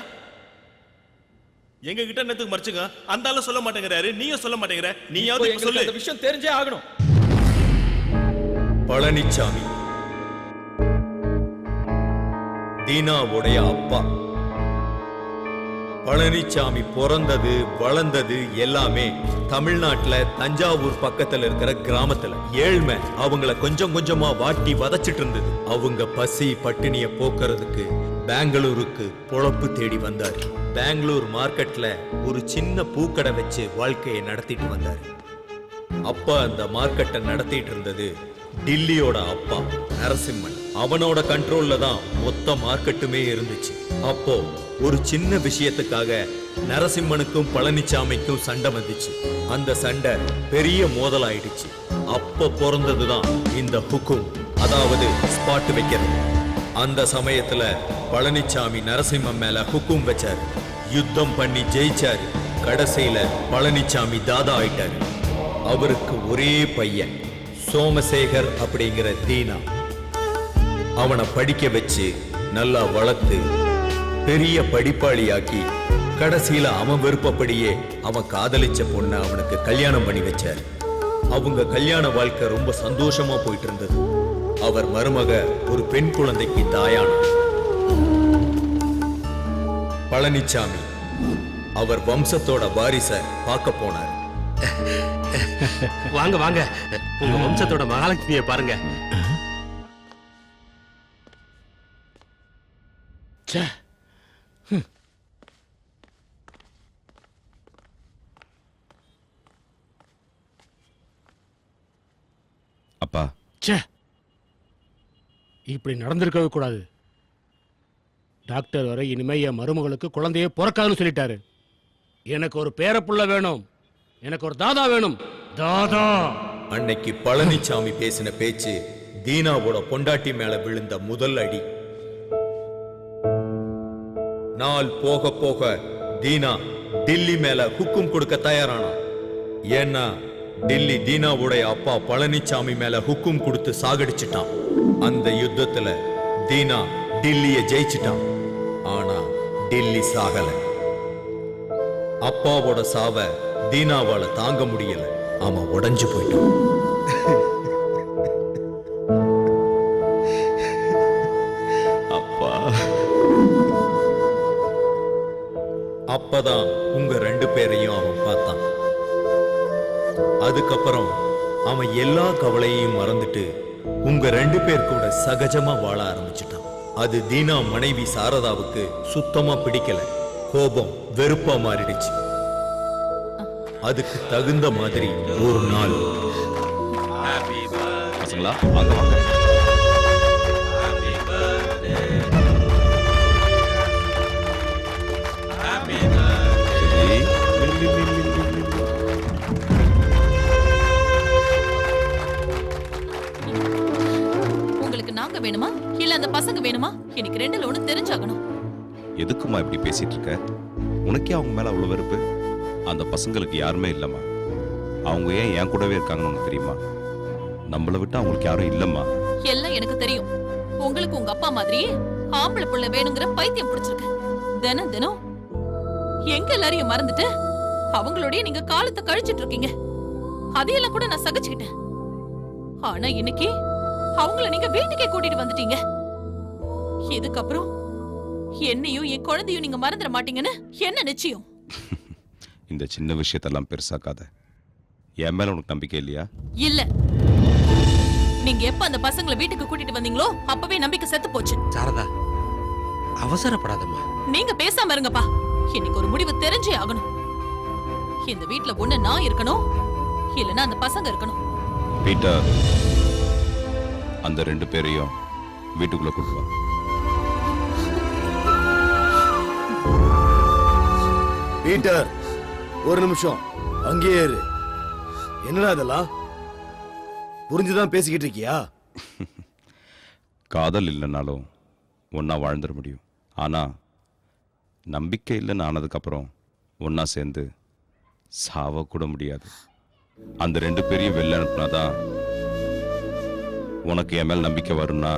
எங்க கிட்ட என்னத்துக்கு மறைச்சுங்க? அந்த ஆளு சொல்ல மாட்டேங்கிறாரு, நீங்க சொல்ல மாட்டேங்கிற. நீயாவது இப்ப சொல்லு. இந்த விஷயம் தெரிஞ்சே ஆகணும். பழனிச்சாமி தீனாவுடைய அப்பா. பழனிச்சாமி பிறந்தது வளர்ந்தது எல்லாமே தமிழ்நாட்டுல தஞ்சாவூர் பக்கத்துல இருக்கிற கிராமத்துல. ஏழ்மை அவங்கள கொஞ்சம் கொஞ்சமா வாட்டி வதச்சிட்டு இருந்தது. அவங்க பசி பட்டினிய போக்குறதுக்கு பெங்களூருக்கு பொழப்பு தேடி வந்தார். பெங்களூர் மார்க்கெட்ல ஒரு சின்ன பூக்கடை வச்சு வாழ்க்கையை நடத்திட்டு வந்தார். அப்ப அந்த மார்க்கெட்டை நடத்திட்டு இருந்தது டில்லியோட அப்பா நரசிம்மன். அவனோட கண்ட்ரோல்ல தான் மொத்த மார்க்கெட்டுமே இருந்துச்சு. அப்போ ஒரு சின்ன விஷயத்துக்காக நரசிம்மனுக்கும் பழனிச்சாமிக்கும் சண்டை வந்துச்சு. அந்த சண்டை பெரிய மோதலாயிடுச்சு. அப்ப பிறந்ததுதான் இந்த ஹுக்கும், அதாவது ஸ்பாட் வைக்கிறது. அந்த சமயத்துல பழனிச்சாமி நரசிம்மன் மேல ஹுக்கும் வச்சாரு. யுத்தம் பண்ணி ஜெயிச்சாரு. கடைசியில பழனிச்சாமி தாதா ஆயிட்டாரு. அவருக்கு ஒரே பையன் சோமசேகர் அப்படிங்கிற தீனா. அவனை படிக்க வச்சு நல்லா வளர்த்து பெரிய படிப்பாளியாக்கி கடைசியில அவன் விருப்பப்படியே அவன் காதலிச்ச பொண்ணை அவனுக்கு கல்யாணம் பண்ணி வச்சார். அவங்க கல்யாண வாழ்க்கை ரொம்ப சந்தோஷமா போயிட்டு இருந்தது. அவர் மருமக ஒரு பெண் குழந்தைக்கு தாயானார். பழனிச்சாமி அவர் வம்சத்தோட வாரிச பார்க்க போனார். வாங்க வாங்க, உங்க வம்சத்தோட மகாலட்சுமியை பாருங்க. அப்பா, இப்படி நடந்திருக்கவே கூடாது. டாக்டர் வரை இனிமே என் மருமகளுக்கு குழந்தையே பிறக்காதுன்னு சொல்லிட்டாரு. எனக்கு ஒரு பேரப்புள்ள வேணும், எனக்கு ஒரு தாதா வேணும். தாதா. அன்னைக்கு பழனிச்சாமி பேசின பேச்சு தீனாவோட பொண்டாட்டி மேல விழுந்த முதல் அடி. நாள் போக போக தீனா டில்லி மேல ஹுக்கும் கொடுக்க தயாரானா. ஏன்னா டில்லி தீனாவுடைய அப்பா பழனிச்சாமி மேல ஹுக்கும் கொடுத்து சாகடிச்சிட்டான். அந்த யுத்தத்துல தீனா டில்லிய ஜெயிச்சிட்டான். ஆனா டெல்லி சாகல. அப்பாவோட சாவ தீனாவால தாங்க முடியல. அவன் உடைஞ்சு போயிட்டான். அப்பா. அப்பதான் உங்க 2 பேரையும் அவன் பார்த்தான். அதுக்கப்புறம் அவன் எல்லா கவலையையும் மறந்துட்டு உங்க 2 பேர் கூட சகஜமா வாழ ஆரம்பிச்சிட்டான். அது தீனா மனைவி சாரதாவுக்கு சுத்தமா பிடிக்கல. கோபம் வெறுப்பா மாறிடுச்சு. அதுக்கு தகுந்த மாதிரி ஒரு நாள் பசங்களா வாங்க வாங்க. உங்களுக்கு நாங்க வேணுமா இல்ல அந்த பசங்க வேணுமா? எனக்கு ரெண்டுல ஒண்ணு தெரிஞ்சாகணும். எதுக்குமா இப்படி பேசிட்டு இருக்க? உனக்கே அவங்க மேல அவ்வளவு வெறுப்பு? அந்த பசங்களுக்கு யாருமே இல்லம்மா. அவங்க ஏன் என் கூடவே இருக்காங்கன்னு உனக்கு தெரியுமா? நம்மளை விட்டு அவங்களுக்கு யாரும் இல்லம்மா. எல்லாம் எனக்கு தெரியும். உங்களுக்கு உங்க அப்பா மாதிரி ஆம்பளை புள்ள வேணுங்கிற பைத்தியம் பிடிச்சிருக்கு. தினம் தினம் எங்க எல்லாரையும் மறந்துட்டு அவங்களோடய நீங்க காலத்தை கழிச்சிட்டு இருக்கீங்க. அதையெல்லாம் கூட நான் சகிச்சுக்கிட்டேன். ஆனா இன்னைக்கு அவங்கள நீங்க வீட்டுக்கே கூட்டிட்டு வந்துட்டீங்க. இதுக்கப்புறம் என்னையும் என் குழந்தையும் நீங்க மறந்துட மாட்டீங்கன்னு என்ன நிச்சயம்? இந்த சின்ன விஷயத்தெல்லாம் பெருசாக்காத. என் மேல உனக்கு நம்பிக்கை இல்லையா? இல்ல. நீங்க எப்ப அந்த பசங்களை வீட்டுக்கு கூட்டிட்டு வந்தீங்களோ அப்பவே நம்பிக்கை செத்து போச்சு. சாரதா, அவசரப்படாதம்மா. நீங்க பேசாம இருங்கப்பா. இன்னைக்கு ஒரு முடிவு தெரிஞ்சே ஆகணும். இந்த வீட்ல ஒண்ணு நான் இருக்கணும், இல்லனா அந்த பசங்க இருக்கணும். பீட்டர், அந்த 2 பேரையும் வீட்டுக்குள்ள கூட்டு வா. பீட்டர், ஒரு நிமிஷம் அங்கேயே இரு. என்னடா இதெல்லாம்? புரிஞ்சுதான் பேசிக்கிட்டு இருக்கியா? காதல் இல்லைனாலும் ஒன்னா வாழ்ந்துட முடியும். ஆனா நம்பிக்கை இல்லைன்னு ஆனதுக்கப்புறம் ஒன்னா சேர்ந்து சாவ கூட முடியாது. அந்த 2 பேரையும் வெளில அனுப்புனாதான் உனக்கு என் மேல் நம்பிக்கை வரும்னா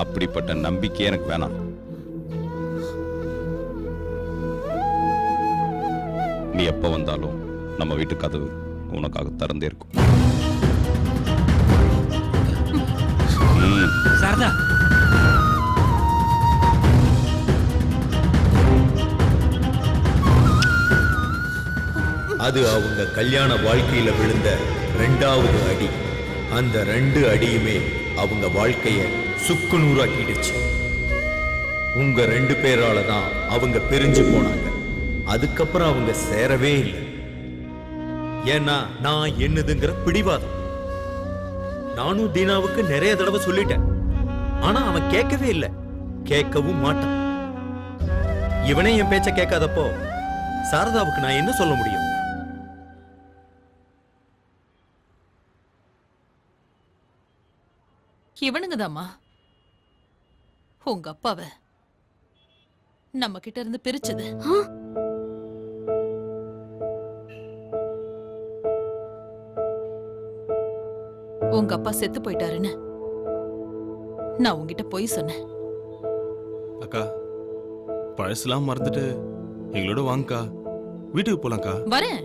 அப்படிப்பட்ட நம்பிக்கையே எனக்கு வேணாம். நீ எப்ப வந்தாலும் நம்ம வீட்டு கதவு உனக்காக திறந்தே இருக்கும். சாரதா, அது அவங்க கல்யாண வாழ்க்கையில விழுந்த 2வது அடி. அந்த 2 அடியுமே அவங்க வாழ்க்கைய சுக்குநூறாக்கிடுச்சு. உங்க 2 பேரால தான் அவங்க பிரிஞ்சு போனாங்க. அதுக்கப்புறம் அவங்க சேரவே இல்லை. ஏன்னா நான் என்னதுங்கிற பிடிவாதம். நானும் தீனாவுக்கு நிறைய தடவை சொல்லிட்டேன். ஆனா அவன் கேட்கவே இல்லை, கேட்கவும் மாட்டான். இவனே என் பேச்ச கேட்காதப்போ சாரதாவுக்கு நான் என்ன சொல்ல முடியும்? இவனுங்கதாம்மா உங்க அப்பாவை நம்ம கிட்ட இருந்து பிரிச்சது. உங்க அப்பா செத்து போயிட்டாருன்னு நான் உங்ககிட்ட போய் சொன்னேன். அக்கா, பழசெல்லாம் மறந்துட்டு எங்களோட வாங்கக்கா, வீட்டுக்கு போலாம்க்கா. வரேன்.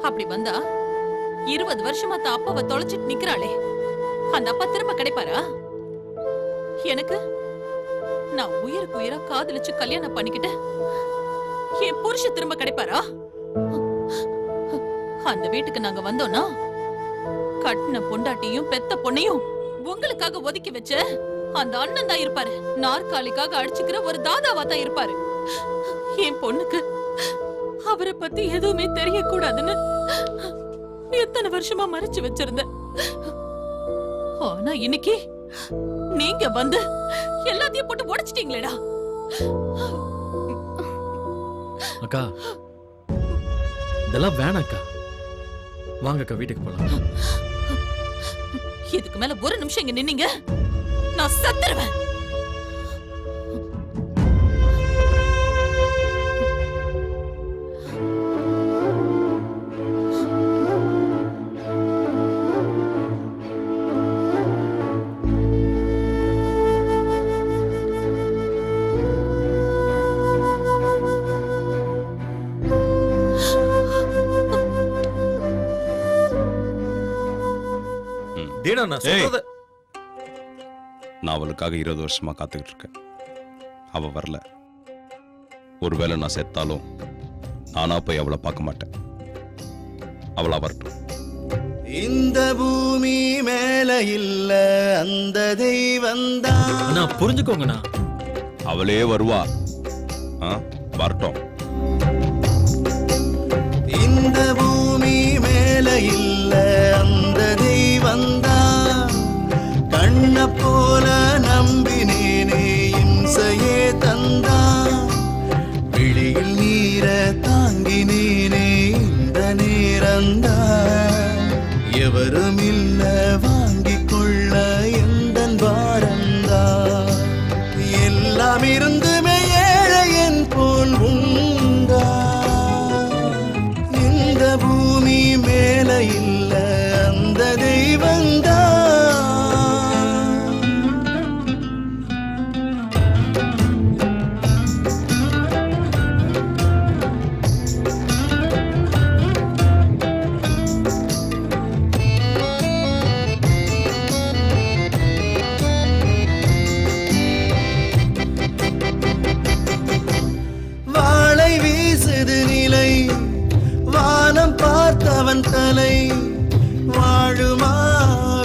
அப்படி வந்தா 20 வருஷமா தான் அப்பாவை தொலைச்சிட்டு நிக்கிறாளே, அந்த அப்பா திரும்ப கிடைப்பாரா? எனக்கு நான் உயிருக்கு உயிரா காதலிச்சு கல்யாணம் பண்ணிக்கிட்டு என் புருஷ திரும்ப கிடைப்பாரா? அந்த வீட்டுக்கு நாங்க வந்தோம்னா கட்டின பொண்டாட்டியும் பெத்த பொண்ணையும் உங்களுக்காக ஒதுக்கி வச்ச அந்த அண்ணன் தான் இருப்பாரு. நாற்காலிக்காக அடிச்சுக்கிற ஒரு தாதாவா தான் இருப்பாரு. என் பொண்ணுக்கு அவரை பத்தி எதுவுமே தெரியக்கூடாதுன்னு எத்தனை வருஷமா மறைச்சு வச்சிருந்த. ஆனா இன்னைக்கு நீங்க வந்து எல்லாத்தையும் போட்டு உடைச்சிட்டீங்களேடா. அக்கா, இதெல்லாம் வேணாக்கா. வாங்கக்கா, வீட்டுக்கு போலாம். இதுக்கு மேல ஒரு நிமிஷம் இங்க நின்னீங்க நான் செத்துருவேன். வீணா நான் சொல்றத நான் அவளுக்காக 20 வருஷமா காத்துக்கிட்டு இருக்கேன். அவ வரல. ஒருவேளை நான் செத்தாலும் நானா போய் அவளை பார்க்க மாட்டேன். அவளா வரட்டும். இந்த பூமி மேல இல்ல அந்த தெய்வந்தான். நான் புரிஞ்சுக்கோங்கண்ணா. அவளே வருவா. வரட்டும். இந்த பூமி மேல இல்ல அந்த தெய்வந்தான். கண்ண போல நம்பினேனே இம்சையே தந்தான். விழியில் நீர தாங்கினேனே இந்த நேரந்தான். எவரும் இல்ல வாங்கிக் கொள்ள எந்தன் பாரந்தான். எல்லாம் இருந்துமே ஏழையன் போல் உண்டா. இந்த பூமி மேல இல்ல அந்த தெய்வந்தான். வாளை வீசுது நிலை வானம் பார்த்தவன் தலை. வாழுமா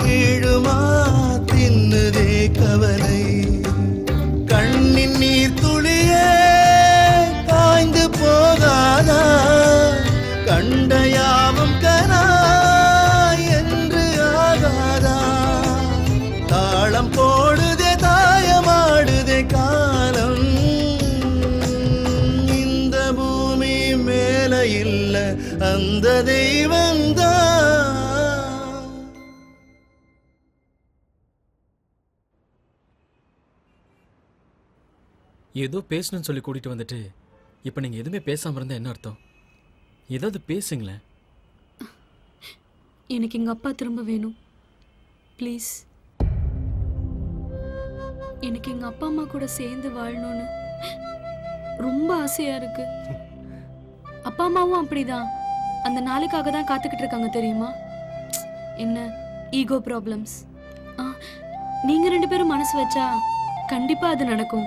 வீழுமா தின்னுதே கவலை. கண்ணின் நீர் துளியே காய்ந்து போகாதா. கண்டையாவும் கனா என்று ஆகாதா. தாளம் போடுதே தாயமாடுதே காலம். இந்த பூமி மேல இல்ல அந்த தெய்வந்தான். ஏதோ பேசணும்னு சொல்லி கூட்டிட்டு வந்துட்டு இப்போ நீங்க எதுவுமே பேசாம இருந்தா என்ன அர்த்தம்? ஏதாவது பேசுங்களேன். எனக்கு எங்க அப்பா திரும்ப வேணும் ப்ளீஸ். எனக்கு எங்க அப்பா அம்மா கூட சேர்ந்து வாழணும்னு ரொம்ப ஆசையா இருக்கு. அப்பா அம்மாவும் அப்படிதான். அந்த நாளுக்காக தான் காத்துக்கிட்டு இருக்காங்க தெரியுமா? என்ன ஈகோ ப்ராப்ளம்ஸ். நீங்க 2 பேரும் மனசு வச்சா கண்டிப்பா அது நடக்கும்.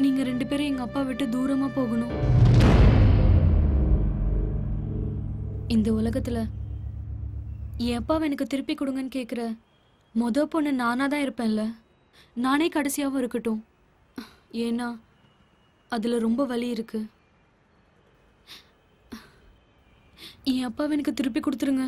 நீங்க 2 பேரும் எங்க அப்பா விட்டு தூரமா போகணும். இந்த உலகத்துல என் அப்பாவை எனக்கு திருப்பி கொடுங்கன்னு கேக்குற மொத பொண்ணு நானா தான் இருப்பேன்ல. நானே கடைசியாவும் இருக்கட்டும். ஏன்னா அதுல ரொம்ப வலி இருக்கு. என் அப்பாவை எனக்கு திருப்பி கொடுத்துருங்க.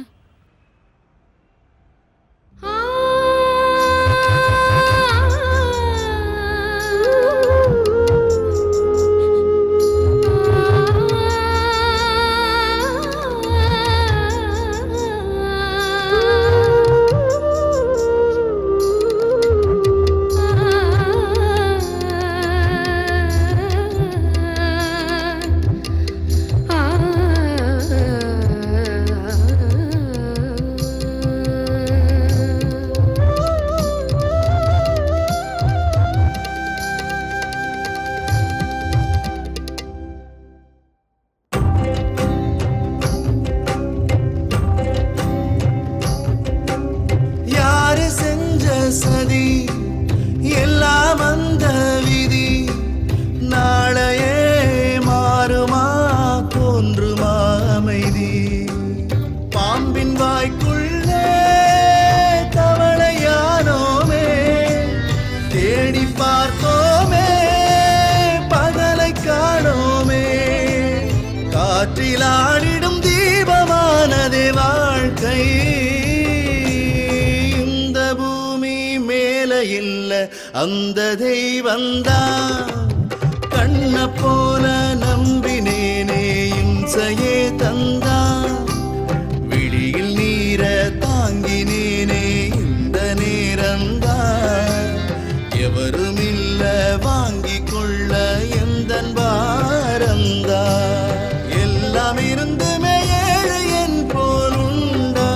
சதி எல்லாம் அந்த விதி. நாளையே மாறுமா தோன்றுமா அமைதி. பாம்பின் வாய்க்குள்ளே தவளையானோமே. தேடி பார்த்தோமே பகலை காணோமே. காற்றில் ஆடிடும் தீபமானதே வாழ்க்கை. இல்ல அந்த தெய்வந்தான். கண்ண போல நம்பினேனே இம்சையே தந்தான். விழியில் நீர தாங்கினேனே இந்த நேரந்தான். எவரும் இல்ல வாங்கிக் கொள்ள எந்தன் பாரந்தான். எல்லாம் இருந்துமே ஏழையன் போல் உண்டா.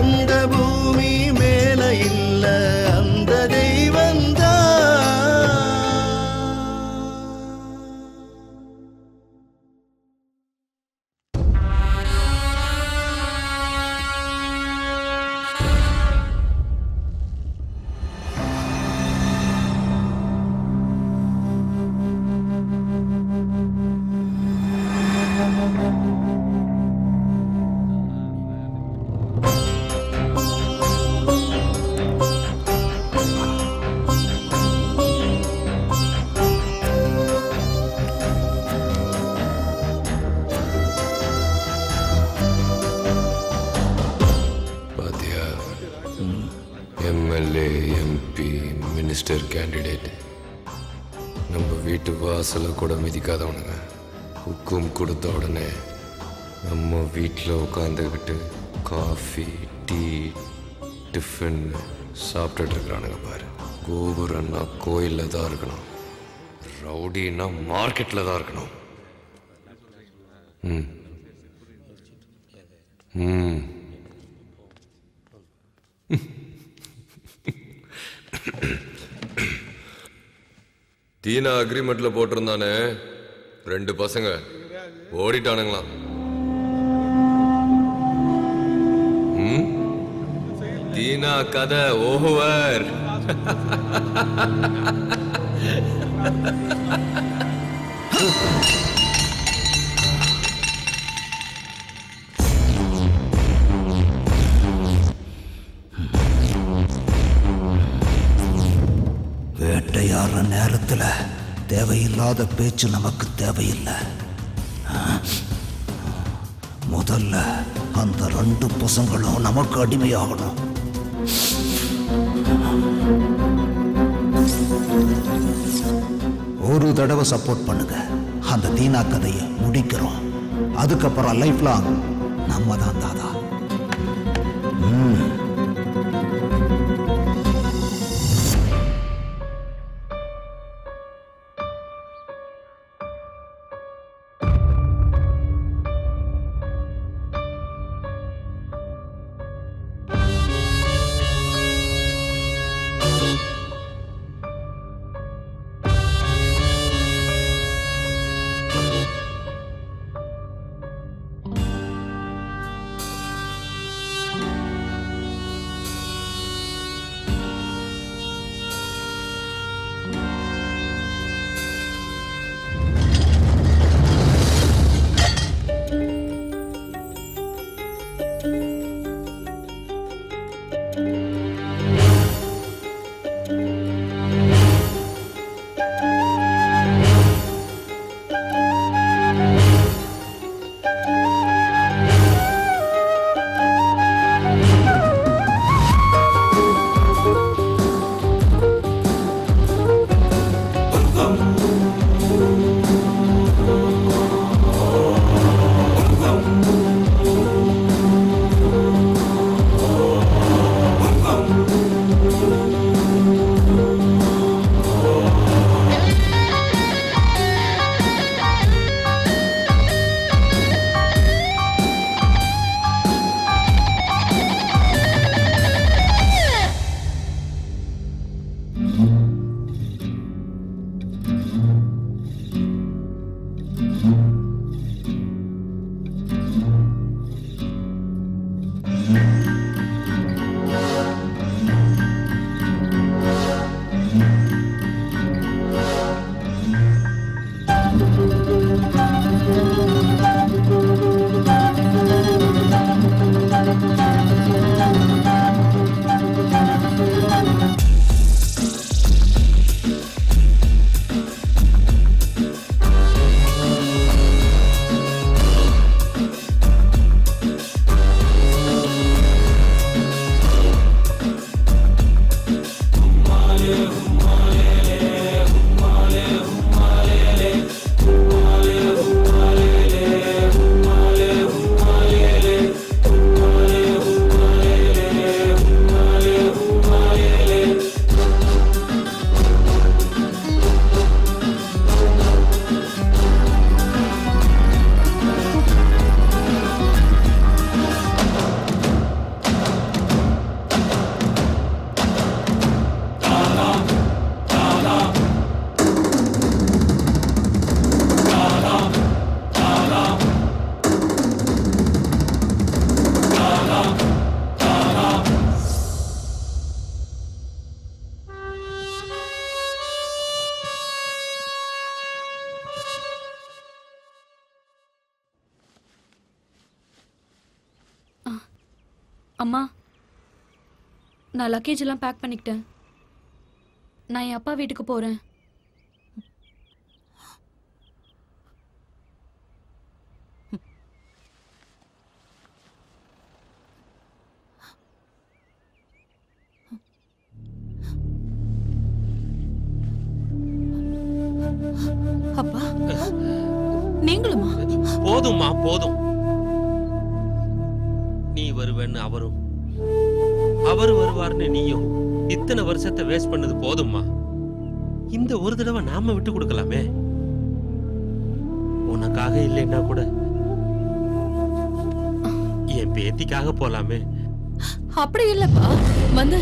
இந்த பூமி மேல இல்ல அந்த தெய்வந்தான். எம்பி மினிஸ்டர் கேண்டிடேட் நம்ம வீட்டு வாசலை கூட மிதிக்காதவனுங்க ஹுக்கும் கொடுத்த உடனே நம்ம வீட்டில் உட்காந்துக்கிட்டு காஃபி டீ டிஃபன் சாப்பிட்டுட்டு இருக்கிறானுங்க பாரு. கோபுரம்னா கோயிலில் தான் இருக்கணும், ரவுடின்னா மார்க்கெட்டில் தான் இருக்கணும். ம் ம் தீனா அக்ரிமெண்ட்ல போட்டிருந்தானே 2 பசங்க ஓடிட்டானுங்களாம். தீனா கதை ஓவர். வேட்டையாடுற நேரத்துல தேவையில்லாத பேச்சு நமக்கு தேவையில்லை. முதல்ல அந்த 2 பசங்களும் நமக்கு அடிமையாகணும். ஒரு தடவை சப்போர்ட் பண்ணுங்க, அந்த தீனா கதையை முடிக்கிறோம். அதுக்கப்புறம் லைஃப் லாங் நம்ம தான் தாதா. அம்மா, நான் லக்கேஜ் எல்லாம் பேக் பண்ணிக்கிட்டேன். நான் என் அப்பா வீட்டுக்கு போறேன். அப்பா நீங்களுமா? போதும்மா போதும். நீ வருவேன்னு அவரும், அவர் வருவார்னு நீயும் இத்தனை வருஷத்தை வேஸ்ட் பண்ணது போதும்மா. இந்த ஒரு தடவை நாம விட்டு கொடுக்கலாமே. உனக்காக இல்லைன்னா கூட என் பேத்திக்காக போலாமே. அப்படி இல்லப்பா, வந்து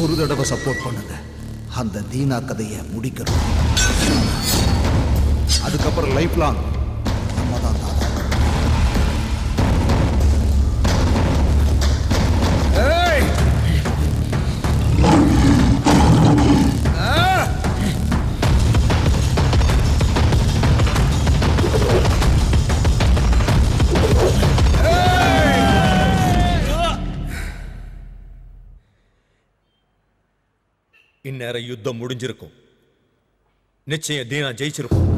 ஒரு தடவை சப்போர்ட் பண்ணுங்க, அந்த தீனா கதையை முடிக்கணும். அதுக்கப்புறம் லைஃப் லாங் நம்ம தான் தாதா. இந்நேரம் யுத்தம் முடிஞ்சிருக்கும். நிச்சயம் தீனா ஜெயிச்சிருக்கும்.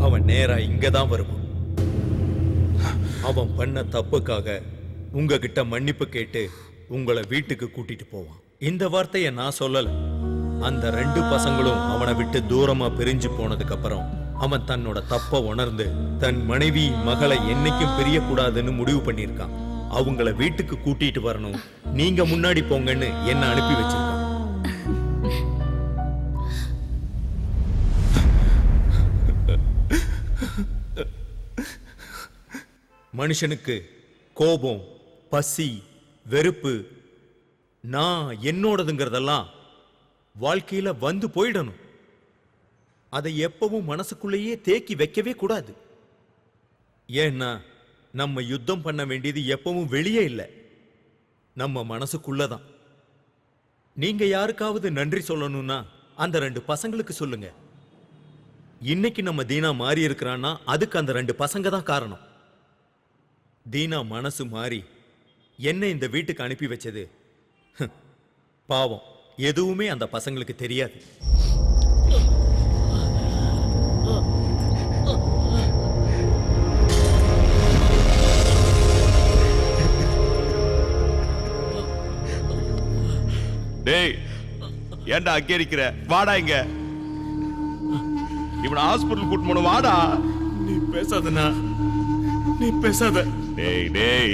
அவன் நேரா இங்கதான் வருவான். அவன் பண்ண தப்புக்காக உங்ககிட்ட மன்னிப்பு கேட்டு உங்களை வீட்டுக்கு கூட்டிட்டு போவான். இந்த வார்த்தையை நான் சொல்லல. அந்த 2 பசங்களும் அவனை விட்டு தூரமா பிரிஞ்சு போனதுக்கு அப்புறம் அவன் தன்னோட தப்ப உணர்ந்து தன் மனைவி மகளை என்னைக்கும் பிரியக்கூடாதுன்னு முடிவு பண்ணியிருக்கான். அவங்கள வீட்டுக்கு கூட்டிட்டு வரணும், நீங்க முன்னாடி போங்கன்னு என்ன அனுப்பி வச்சிருக்கான். மனுஷனுக்கு கோபம், பசி, வெறுப்பு, நான் என்னோடதுங்கிறதெல்லாம் வாழ்க்கையில வந்து போயிடணும். அதை எப்பவும் மனசுக்குள்ளேயே தேக்கி வைக்கவே கூடாது. ஏன்னா நம்ம யுத்தம் பண்ண வேண்டியது எப்பவும் வெளியே இல்லை, நம்ம மனசுக்குள்ளதான். நீங்க யாருக்காவது நன்றி சொல்லணும்னா அந்த 2 பசங்களுக்கு சொல்லுங்க. இன்னைக்கு நம்ம தீனா மாறி இருக்கிறான்னா அதுக்கு அந்த 2 பசங்க தான் காரணம். தீனா மனசு மாறி என்ன இந்த வீட்டுக்கு அனுப்பி வச்சது பாவம், எதுவுமே அந்த பசங்களுக்கு தெரியாது. டேய், ஏன்டா அங்கே இருக்கிற? வாடா இங்க. இவனை ஹாஸ்பிட்டல் கூட்டு போன, வாடா. நீ பேசாதண்ணா, நீ பேசாத. டேய் டேய்,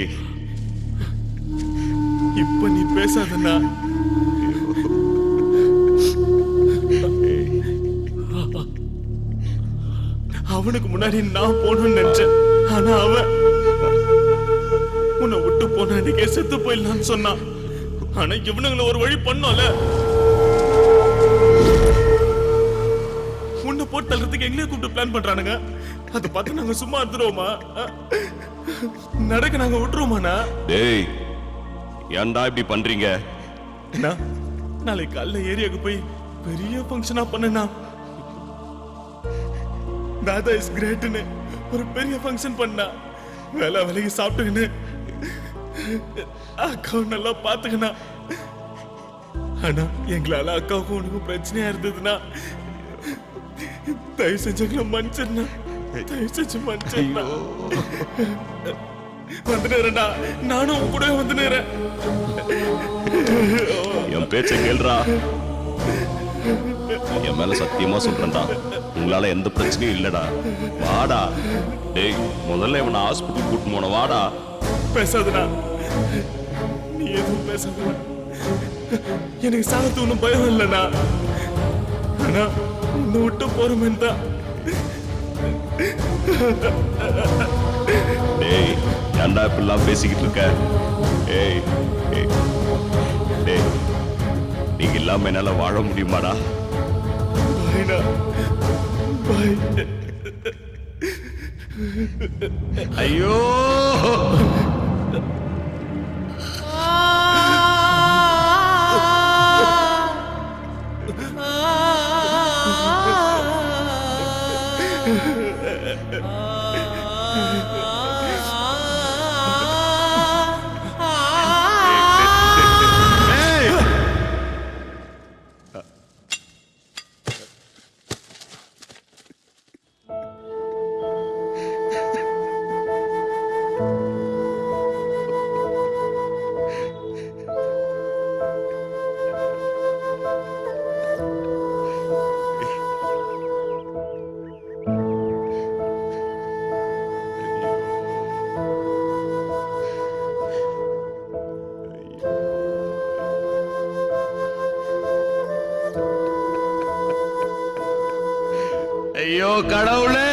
இப்ப நீ பேசாதண்ணா. அவனுக்கு முன்னாடி நான் போகணும்னு நினைச்சேன். ஆனா அவன் உன்னை விட்டு போன அன்னைக்கே செத்து போயிடலான்னு சொன்னான். ஆனா இவனுங்களை ஒரு வழி பண்ணோம்ல. உன்னை போட்டு தள்ளுறதுக்கு எங்களையே கூப்பிட்டு பிளான் பண்றானுங்க. அதை பார்த்து நாங்க சும்மா இருந்துருவோமா? நடக்க நாங்க விட்டுருவோமாண்ணா? டேய், ஏன்டா இப்படி பண்றீங்க? நாளைக்கு காலைல ஏரியாவுக்கு போய் பெரிய ஃபங்க்ஷனா பண்ணா தாதா இஸ் கிரேட்னு ஒரு பெரிய ஃபங்க்ஷன் பண்ணா. வேலை வேலைக்கு சாப்பிட்டுக்கின்னு அக்காவை நல்லா பாத்துக்கணா. ஆனா எங்களால அக்காவுக்கும் உனக்கும் பிரச்சனையா இருந்ததுன்னா தயவு செஞ்சு எங்களை மன்னிச்சிருந்தா. தயவு செஞ்சு மன்னிச்சிருந்தா. வந்துடுறேன்டா, நானும் உன் கூட வந்துடுறேன். என் பேச்சை கேள்றா. என் மேல சத்தியமா சொல்றேன்டா, உங்களால எந்த பிரச்சனையும் இல்லடா. வாடா டேய், முதல்ல இவனை ஹாஸ்பிட்டல் கூட்டு போன. வாடா. பேசாதடா, நீ எதுவும் பேசாதடா. எனக்கு சாகத்து ஒன்றும் பயம் இல்லைண்ணா. ஆனா உன்னை விட்டு போறமேன் தான். டேய், ஏன்டா இப்படிலாம் பேசிக்கிட்டு இருக்க? ஏய் ஏய், டேய், நீங்க இல்லாம என்னால வாழ முடியுமாடா? பாய்டா, பாய். ஐயோ, ஐயோ கடவுளே!